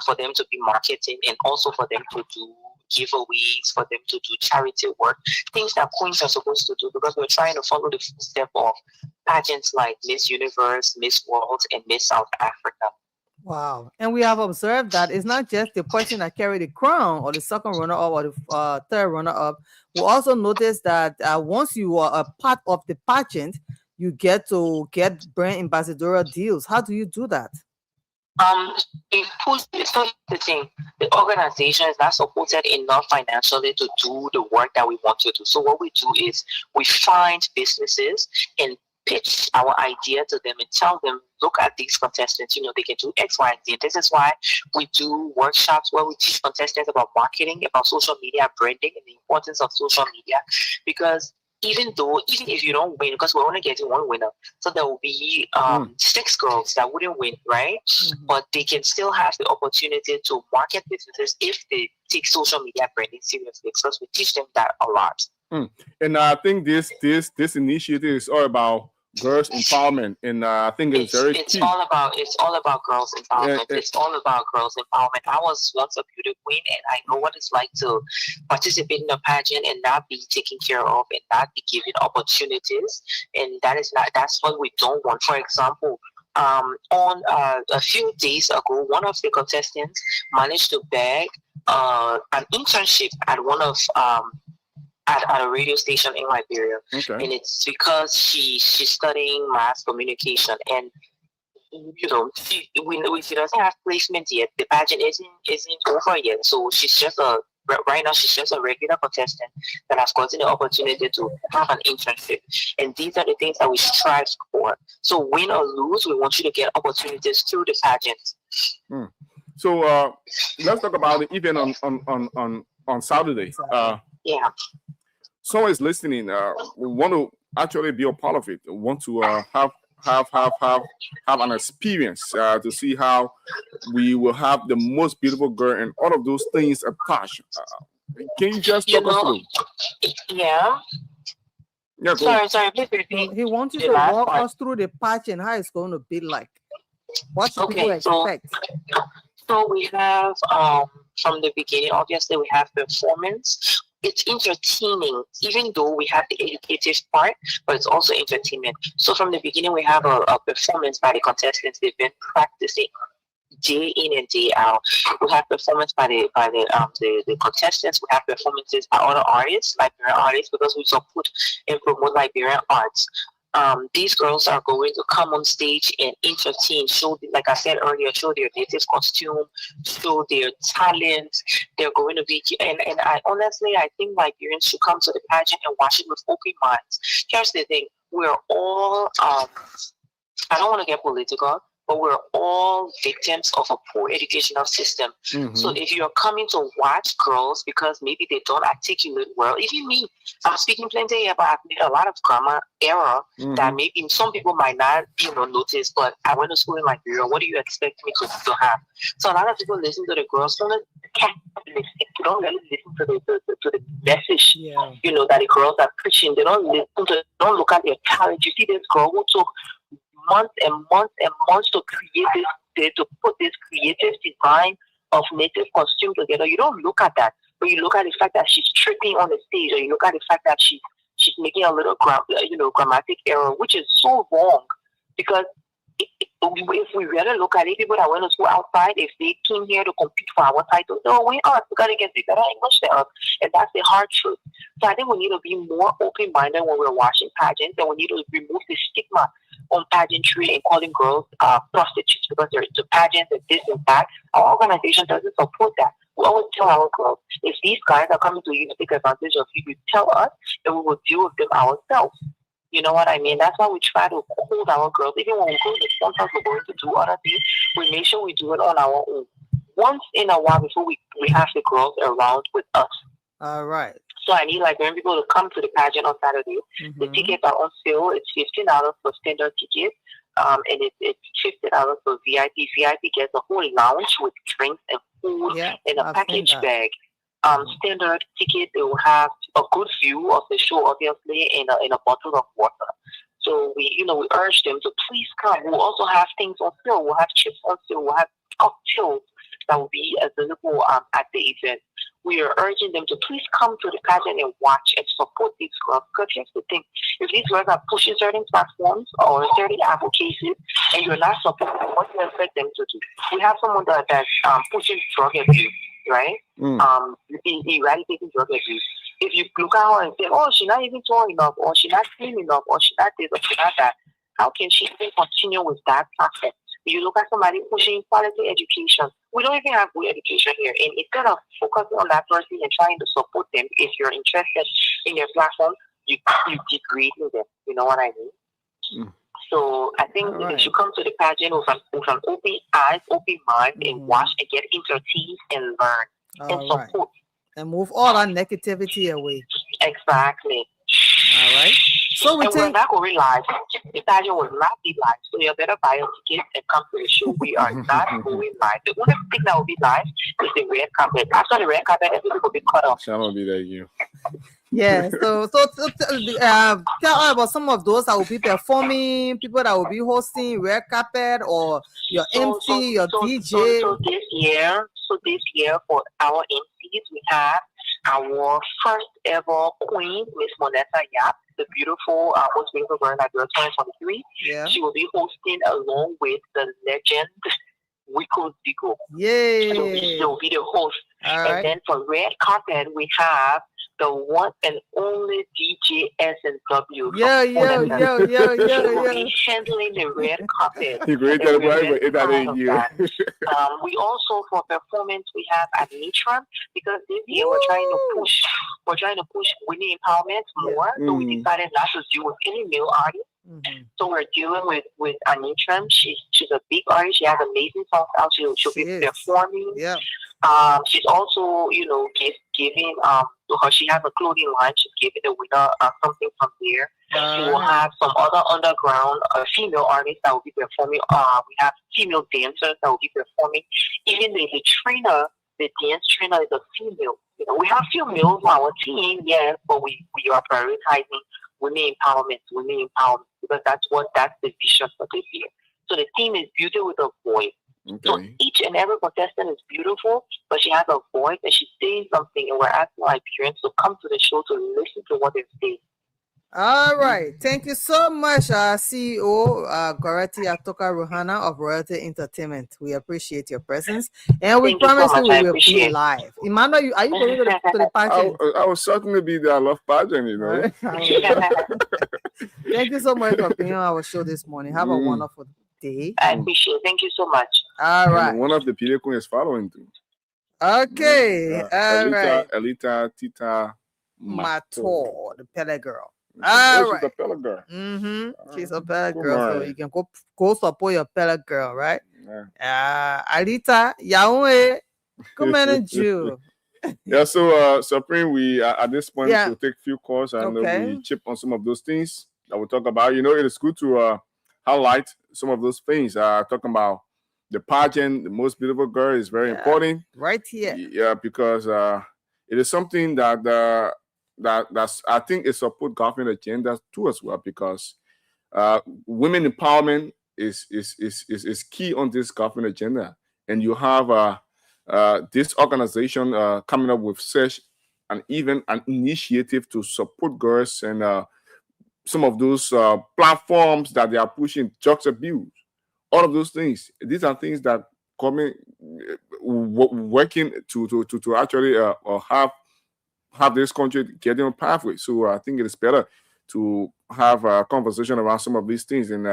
for them to be marketing, and also for them to do giveaways, for them to do charity work, things that queens are supposed to do, because we're trying to follow the footsteps of pageants like Miss Universe, Miss World, and Miss South Africa. Wow. And we have observed that it's not just the person that carry the crown or the second runner-up or the third runner-up. We also noticed that once you are a part of the pageant, you get to get brand ambassadorial deals. How do you do that? It's not the thing. The organization is not supported enough financially to do the work that we want to do. So what we do is we find businesses and pitch our idea to them and tell them, look at these contestants, they can do X, Y, and Z. This is why we do workshops where we teach contestants about marketing, about social media branding, and the importance of social media, because even if you don't win, because we're only getting one winner, so there will be 6 girls that wouldn't win, right? But they can still have the opportunity to market businesses if they take social media branding seriously, because we teach them that a lot. And I think this initiative is all about girls empowerment, and I think it's very key. It's all about girls empowerment. It's all about girls empowerment. I was once a beauty queen, and I know what it's like to participate in a pageant and not be taken care of and not be given opportunities. And that's what we don't want. For example, on a few days ago, one of the contestants managed to bag an internship at one of at a radio station in Liberia, and it's because she's studying mass communication, and she doesn't have placement yet. The pageant isn't over yet, so right now she's just a regular contestant that has gotten the opportunity to have an internship, and these are the things that we strive for. So win or lose, we want you to get opportunities through the pageant. So let's talk about the event on Saturday. Someone is listening. We want to actually be a part of it. We want to have an experience to see how we will have the most beautiful girl and all of those things attached. Can you just talk us through? Yeah. Sorry, please repeat. He wants you to walk us through the pageant, how it's going to be like. What should people expect? So we have from the beginning, obviously we have performance. It's entertaining, even though we have the educative part, but it's also entertainment. So from the beginning, we have a performance by the contestants. They've been practicing day in and day out. We have performance by the contestants. We have performances by other artists, Liberian artists, because we support and promote Liberian arts. These girls are going to come on stage and entertain, like I said earlier, show their native costume, show their talent. They're going to be, and I think Liberians should come to the pageant and watch it with open minds. Here's the thing: we're all, I don't want to get political, but we're all victims of a poor educational system. So if you're coming to watch girls because maybe they don't articulate well, even me, I'm speaking plenty here, but I've made a lot of grammar error that maybe some people might not, notice. But I went to school in Liberia. What do you expect me to have? So a lot of people listen to the girls, don't really listen to the message, that the girls are preaching. They don't look at their talent. You see this girl who took months and months and months to create this, to put this creative design of native costume together. You don't look at that, but you look at the fact that she's tripping on the stage, or you look at the fact that she's making a little grammatic error, which is so wrong. Because if we really look at it, people that went to school outside, if they came here to compete for our title, they'll win us because they get better English than us, and that's the hard truth. So I think we need to be more open-minded when we're watching pageants, and we need to remove the stigma on pageantry and calling girls prostitutes because they're into pageants and this and that. Our organization doesn't support that. We always tell our girls, if these guys are coming to you to take advantage of you, you tell us, and we will deal with them ourselves. You know what I mean? That's why we try to hold our girls. Even when we go to sponsors, we're going to do other things. We make sure we do it on our own. Once in a while before we have the girls around with us. All right. So I need Liberian people to come to the pageant on Saturday. The tickets are on sale. It's $15 for standard ticket. And it's $50 for VIP. VIP gets a whole lounge with drinks and food in a package bag. Standard ticket, they will have a good view of the show, obviously, in a bottle of water. So we urge them to please come. We'll also have things on sale. We'll have chips on sale. We'll have cocktails that will be available at the event. We are urging them to please come to the pageant and watch and support these girls. Because here's the thing: if these girls are pushing certain platforms or certain applications, and you're not supporting, what do you expect them to do? We have someone that's pushing drug abuse, right? Eradicating drug abuse. If you look at her and say, "Oh, she's not even tall enough, or she's not slim enough, or she's not this, or she's not that," how can she even continue with that platform? You look at somebody pushing quality education. We don't even have good education here. And instead of focusing on that person and trying to support them, if you're interested in their platform, you degrading them. You know what I mean? So I think they should come to the pageant with an open eyes, open mind, and watch and get entertained and learn and support. And move all that negativity away. Exactly. All right. So we're not going live. The pageant will not be live. So you better buy a ticket and come to the show. We are not going live. The only thing that will be live is the red carpet. After the red carpet, everything will be cut off. Shall not be like you. Yeah. So tell us about some of those that will be performing, people that will be hosting red carpet, or your MC, your DJ. So this year for our MCs, we have our first ever queen, Miss Moneta Yap, the beautiful, most beautiful girl at 2023. Yeah. She will be hosting along with the legend Wiko Zico. Yay! So she will be the host. And then for red carpet, we have the one and only DJ S&W. Yeah. Be handling the red carpet. He created a we also, for performance, we have Admitron, because this year we're trying to push women empowerment more. So we decided not to deal with any male artists. So we're dealing with Anitram. She's a big artist. She has amazing songs out. She'll be performing. Yeah. She's also, giving she has a clothing line. She's giving the winner something from there. She will have some other underground female artists that will be performing. We have female dancers that will be performing. Even the trainer, the dance trainer, is a female. We have few males on our team, yes, but we are prioritizing women empowerment, because that's the vision for this year. So the theme is beauty with a voice. Okay. So each and every contestant is beautiful, but she has a voice and she's saying something, and we're asking Liberians to come to the show to listen to what they're saying. All right. Thank you so much, CEO Goreti Atoka Ruhana of Royalty Entertainment. We appreciate your presence, and we promise you we will be live. Emmanuel, are you going to the pageant? I will certainly be there. I love pageant, Right. Thank you so much for being on our show this morning. Have a wonderful day. I appreciate it. Thank you so much. All right. And one of the people is following too. Okay. Elita Tita Mato, the Pele girl. She's a Pele girl. She's a Pele girl, so you can go support your Pele girl, right? Alita, Yawe, come on, Jew. Yeah, so Supreme, we at this point we'll take a few calls and we chip on some of those things that we'll talk about. It is good to highlight some of those things. Talking about the pageant, the most beautiful girl is very important. Right here. Yeah, because it is something that's I think it support government agenda too as well, because women empowerment is key on this government agenda. And you have this organization coming up with such an initiative to support girls and some of those platforms that they are pushing drugs abuse, all of those things. These are things that working to actually have this country getting on pathway. So I think it is better to have a conversation around some of these things, and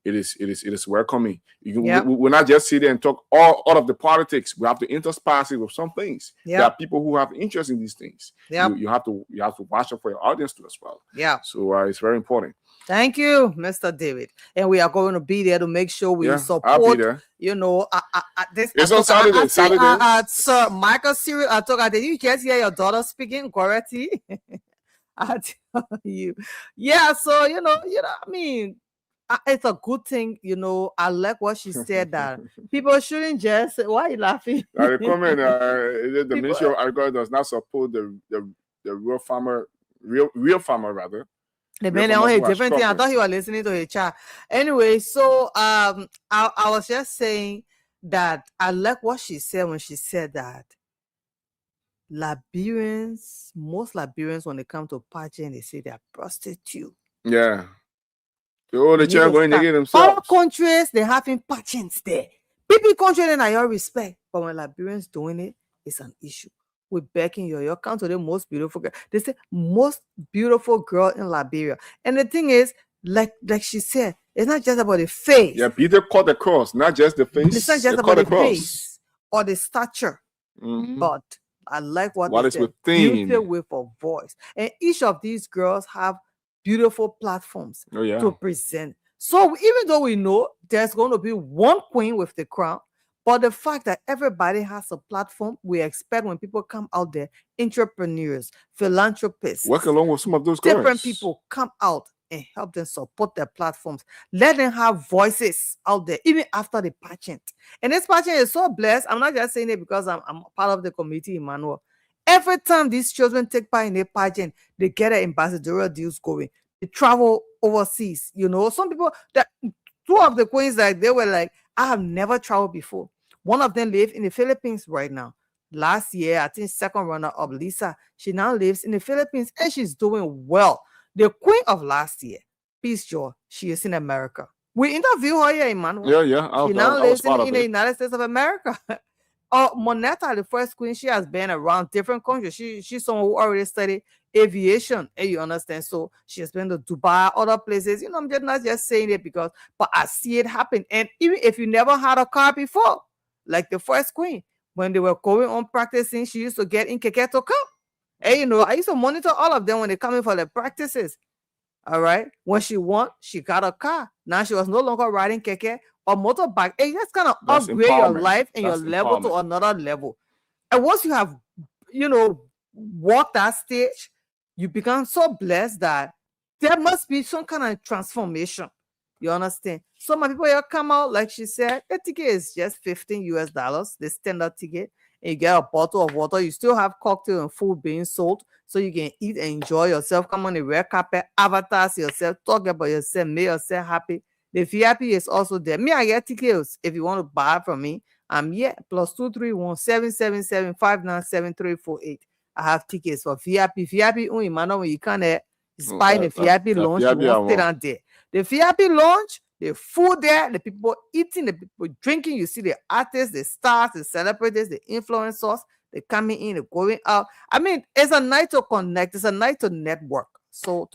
it is welcoming. We're not just sit there and talk all of the politics. We have to intersperse it with some things. There are people who have interest in these things. You have to watch out for your audience too as well. Yeah. So it's very important. Thank you, Mr. David. And we are going to be there to make sure we Yeah, support. I'll be there. You know, this. It's on Saturday. Saturdays. Sir Michael Cyril, I told her, did you just hear your daughter speaking correctly? I tell you, yeah. So I mean, it's a good thing. I like what she said that people shouldn't just. Why are you laughing? The comment, the People- Ministry of Agriculture does not support the real farmer, real farmer rather. The Real man on farmers a who are different thing. I struggling. thought he was listening to a chat. Anyway, so I was just saying that I like what she said when she said that most Liberians, when they come to pageant, they say they're prostitute. Yeah. The They children need to going to start. get Other themselves. countries, they having pageants there. People country, then I your respect. But when Liberians doing it, it's an issue. We're begging you come to the most beautiful girl. They say most beautiful girl in Liberia. And the thing is, like she said, it's not just about the face. Yeah, Peter cut across, not just the face. It's not just they about cut the across. face or the stature. Mhm. But I like what What they is said. within? Beauty with a voice. And each of these girls have beautiful platforms Oh yeah. to present. So even though we know there's going to be one queen with the crown, but the fact that everybody has a platform, we expect when people come out there, entrepreneurs, philanthropists, Work along with some of those different girls. people come out and help them support their platforms. Let them have voices out there, even after the pageant. And this pageant is so blessed. I'm not just saying it because I'm part of the committee, Emmanuel. Every time these children take part in a pageant, they get an ambassadorial deals going. They travel overseas. Some people that two of the queens, like they were like, I have never traveled before. One of them lives in the Philippines right now. Last year, I think second runner up, Lisa, she now lives in the Philippines and she's doing well. The queen of last year, Peace Joy, she is in America. We interviewed her here, Emmanuel. Yeah. She now lives in the United States of America. Moneta, the first queen, she has been around different countries. She's someone who already studied aviation, and you understand. So she has been to Dubai, other places. I'm just not just saying it but I see it happen. And even if you never had a car before, like the first queen, when they were going on practicing, she used to get in Keke to come. And I used to monitor all of them when they come in for the practices. All right. When she won, she got a car. Now she was no longer riding Keke or motorbike. And that's kind of upgrade your life and your level to another level. And once you have, walked that stage, you become so blessed that there must be some kind of transformation. You understand? So my people here come out, like she said, the ticket is just $15, the standard ticket. And you get a bottle of water. You still have cocktail and food being sold, so you can eat and enjoy yourself. Come on the red carpet, avatars yourself, talk about yourself, make yourself happy. The VIP is also there. Me, I get tickets if you want to buy from me. I'm here. +231 777 597 I have tickets for VIP. VIP, Emmanuel, when you can't buy the VIP launch, you won't stay down there. The VIP launch, the food there, the people eating, the people drinking. You see the artists, the stars, the celebrities, the influencers, they're coming in, they're going out. I mean, it's a night to connect. It's a night to network. So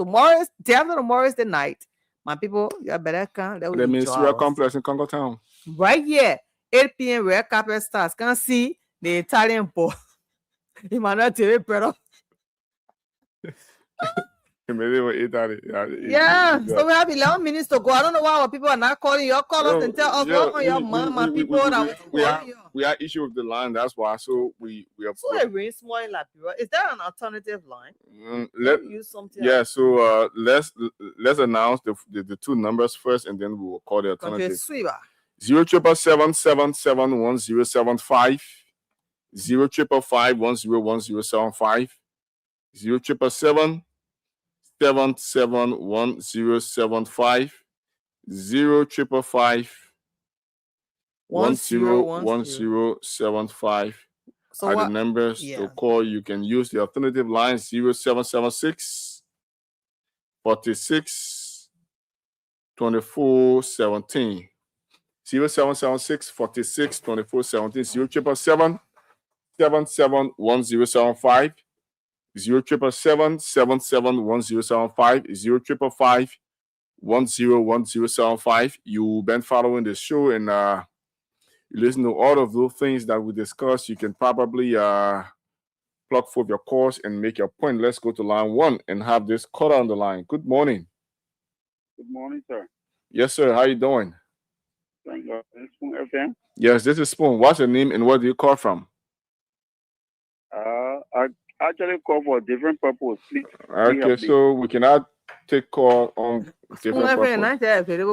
day after tomorrow is the night. My people, you better come. The Ministerial Complex in Congo Town. Right here, 8 p.m. red carpet starts. Can see the Italian boy. Emmanuel TV, brother. Yeah, so we have 11 minutes to go. I don't know why our people are not calling. You call us and tell us what on your mind, my people. We are issue with the line. That's why. So we are. So it rains small in Liberia. Is there an alternative line? Let's use something. Yeah. So let's announce the two numbers first, and then we will call the alternative. 077771075, 05551011075, 077771075, 0551075 are the numbers to call. You can use the alternative line 0776 46 24 17. 0776 46 24 17, 0777 771075, 0777 771075, 0555 101075. You've been following the show and you listen to all of those things that we discussed. You can probably plug for your course and make your point. Let's go to line 1 and have this caller on the line. Good morning. Good morning, sir. Yes, sir. How you doing? Thank God. It's from FM. Yes, this is Spoon. What's your name and where do you call from? I actually call for a different purpose. Please, Okay, help me. so we cannot take call on different purpose.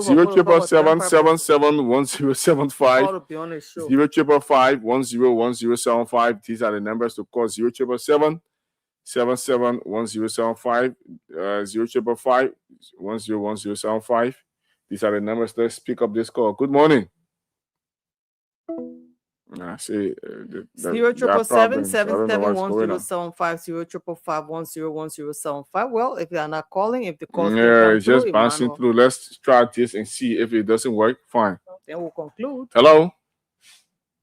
077771075. Call to be on the show. 055101075. These are the numbers to call. 077771075. 055101075. These are the numbers. Let's pick up this call. Good morning. I see. 07777101075. Well, if you are not calling, if the call it's just bouncing through. Let's try this and see if it doesn't work. Fine. Then we'll conclude. Hello.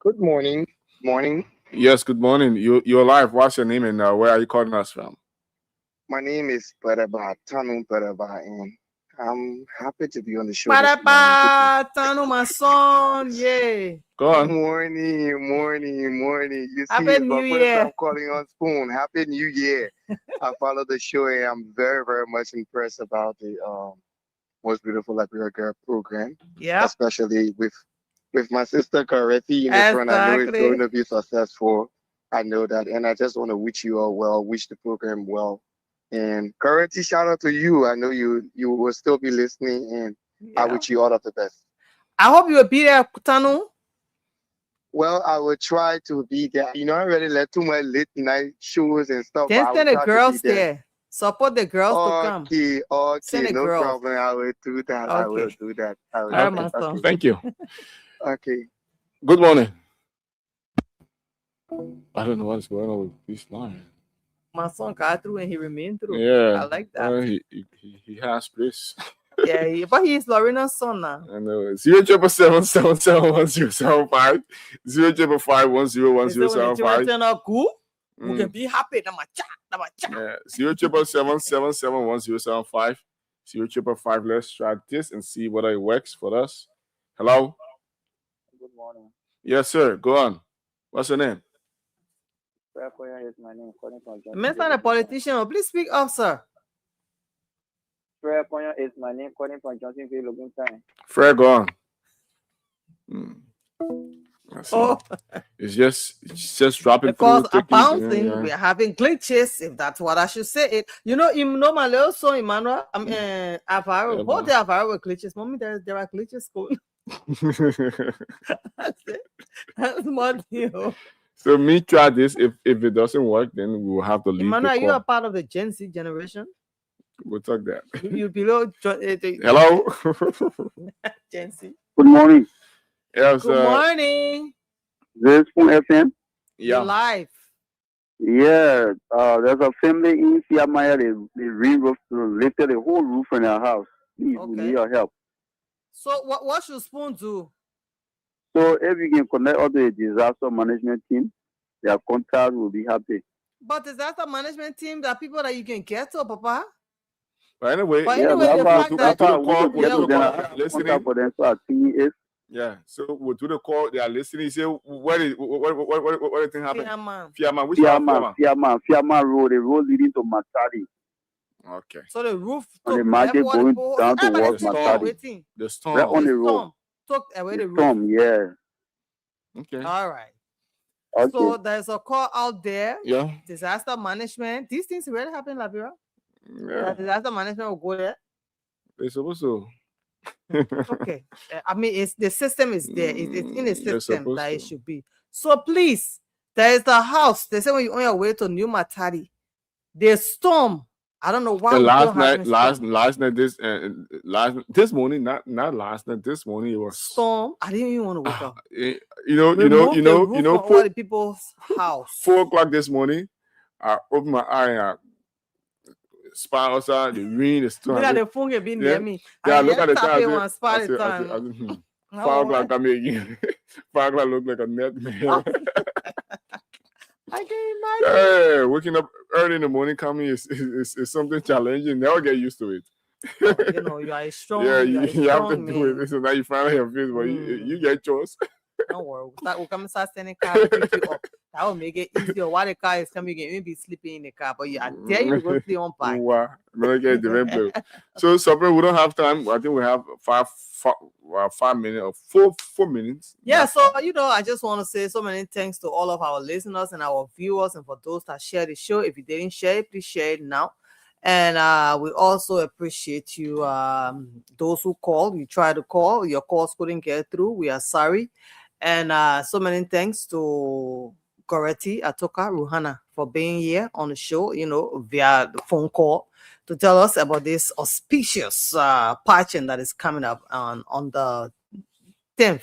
Good morning. Morning. Yes. Good morning. You're live. What's your name and where are you calling us from? My name is Tanu Pereba, and I'm happy to be on the show. Tanu, my son. Yeah. Go on. Morning. You see, Happy it's New my first Year. time calling on Spoon. Happy New Year. I follow the show, and I'm very, very much impressed about the Most Beautiful Liberia Girl program. Yeah. Especially with my sister Karethi in the front. I know it's going to be successful. I know that, and I just want to wish you all well, wish the program well. And Karethi, shout out to you. I know you will still be listening, and I wish you all of the best. I hope you will be there, Tanu. Well, I will try to be there. You know, I already let too much late night shows and stuff. Then send the girls there. Support the girls to come. Okay, no problem. I will do that. Okay. I will do that. Okay. Thank you. Okay. Good morning. I don't know what's going on with this line. My son got through and he remained through. Yeah. I like that. He has place. Yeah, but he's Lorena's son now. I know. 077771075. 055101075. We can be happy. Yeah. 077771075. 055. Let's try this and see whether it works for us. Hello. Good morning. Yes, sir. Go on. What's your name? Is my name. Mr. the politician, please speak up, sir. Fred Poya is my name. Calling from Johnsonville, looking time. Fred, go on. Oh, it's just dropping because through. Bouncing, we're having glitches, if that's what I should say. It, you know, my little son Emmanuel, Avaro, both the Avaro were glitches. Mommy, there are glitches going. That's it. That's my deal. So me try this. If it doesn't work, then we will have to leave. Emmanuel, you are part of the Gen Z generation. We'll talk that. You below. Hello. Gen Z. Good morning. Yes, Good morning. This is from FM. Yeah. You're live. Yeah. There's a family in Siamaya. They lifted the whole roof in their house. We need your help. So what should Spoon do? So if you can connect all the disaster management team, their contact will be happy. But disaster management team, there are people that you can get to, Papa. But anyway, the fact that listening for them, so TTS. Yeah, so we'll do the call. They are listening. Say, what do you think happened? Fiaman. Which Fiaman Road, the road leading to Matadi. Okay. So the roof and the market going down towards Matadi. The storm. Right on the road. Took away the storm, roof. yeah. Okay. All right. Okay. So there's a call out there. Yeah. Disaster management. These things really happen in Liberia. Yeah. Disaster management will go there. They're supposed to. Okay. I mean, the system is there. It's in the system that it should be. So please, there is the house. They say when you're on your way to New Matadi, the storm. I don't know why. Last night, this morning, not last night. This morning it was storm. I didn't even want to wake up. You know, all the people's house. 4 o'clock this morning, I opened my eye and spy outside the rain, the storm. The phone can be near me. Yeah, look at the time. 5 o'clock coming again. 5 o'clock look like a nightmare. I can imagine. Hey, waking up early in the morning coming is something challenging. Never get used to it. You know, you are strong. Yeah, you have to man. do it. So now you finally have face, but you get chores. Don't worry. We'll come and start sending cards to pick you up. That will make it easier. While the car is coming, you can even be sleeping in the car, but I dare you to go sleep on bike. Wow, get different blue. So, Sabrina, we don't have time. I think we have 5 minutes or 4 minutes. Yeah, so I just want to say so many thanks to all of our listeners and our viewers, and for those that share the show. If you didn't share it, please share it now. And we also appreciate you, those who called. You tried to call, your calls couldn't get through. We are sorry. And so many thanks to Goretti, Atoka, Ruhana for being here on the show, via the phone call to tell us about this auspicious pageant that is coming up on the 10th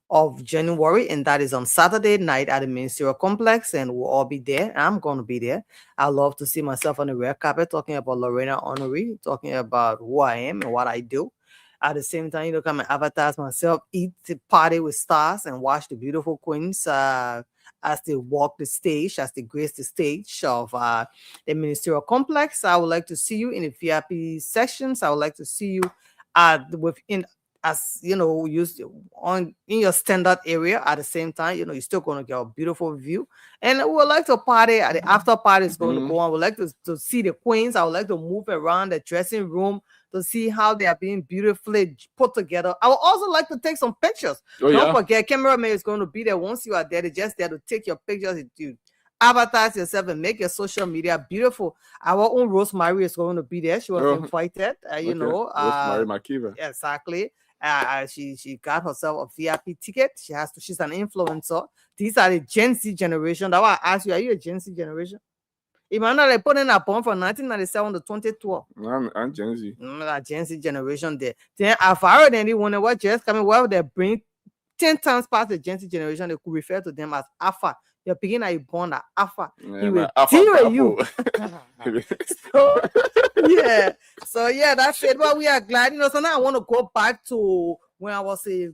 of January, and that is on Saturday night at the Ministerial Complex, and we'll all be there. I'm going to be there. I love to see myself on the red carpet talking about Lorena Honoré, talking about who I am and what I do. At the same time, come and advertise myself, eat the party with stars, and watch the beautiful queens as they walk the stage, as they grace the stage of the Ministerial Complex. I would like to see you in the VIP sections. I would like to see you in your standard area. At the same time, you're still going to get a beautiful view. And we would like to party. At the after party is going to go on. We would like to see the queens. I would like to move around the dressing room to see how they are being beautifully put together. I would also like to take some pictures. Don't forget, cameraman is going to be there. Once you are there, they're just there to take your pictures. You advertise yourself and make your social media beautiful. Our own Rosemary is going to be there. She was invited. Rosemary Makiva. Exactly. She got herself a VIP ticket. She's an influencer. These are the Gen Z generation. That's why I asked you, are you a Gen Z generation? Emmanuel, they put in a bomb from 1997 to 2012. I'm Gen Z. That Gen Z generation there. Then I've already wonder what just coming, well, they bring 10 times past the Gen Z generation, they could refer to them as Alpha. You're beginning at you born at Alpha. He will deal with you. So that's it. But we are glad, so now I want to go back to when I was a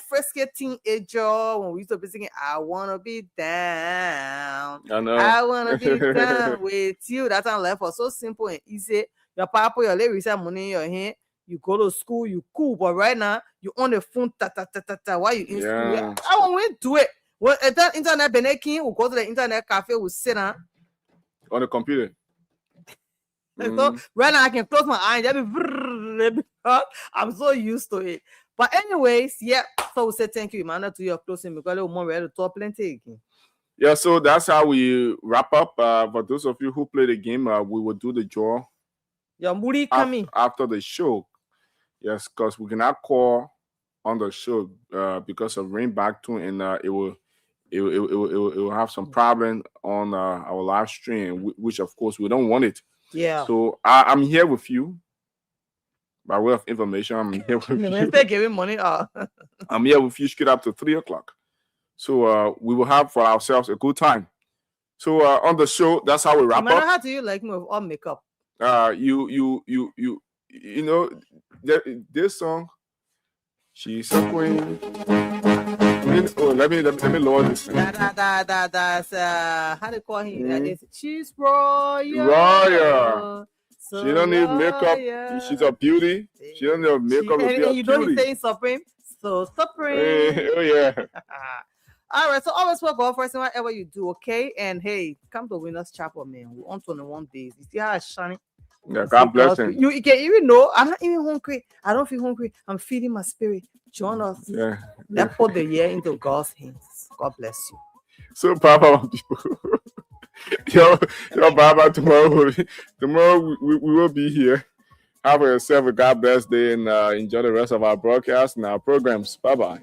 frisky teenager, when we used to be singing, I wanna be down. I wanna be down with you. That time life was so simple and easy. Your papa, your lady receive money in your hand. You go to school, you cool, but right now you on the phone, while you in school. I won't do it. Well, at that internet beneking, we'll go to the internet cafe, we'll sit down on the computer. So right now I can close my eyes. I'm so used to it. But anyways, so we say thank you, Emmanuel, to your closing because we're more ready to talk plenty again. Yeah, so that's how we wrap up. For those of you who play the game, we will do the draw. Your moody coming after the show. Yes, because we cannot call on the show because of rain back to, and it will have some problem on our live stream, which of course we don't want it. Yeah. So I'm here with you. By way of information, I'm here with you. They're giving money. I'm here with you straight up to 3:00. So we will have for ourselves a good time. So on the show, that's how we wrap up. How do you like me with all makeup? This song, she's a queen. Let me lower this. That's how do you call him? She's royal. Royal. So she don't need makeup. She's a beauty. She don't need makeup. And you know he's saying supreme. So supreme. Oh yeah. All right. So always work God first in whatever you do. Okay. And hey, come to Winners Chapel, man. We're on 21 days. You see how it's shining. Yeah, God bless him. You can even know I'm not even hungry. I don't feel hungry. I'm feeding my spirit. Join us. Yeah. Let's put the year into God's hands. God bless you. So, Papa, yo, Baba, tomorrow we will be here. Have yourself a God bless day and enjoy the rest of our broadcast and our programs. Bye-bye.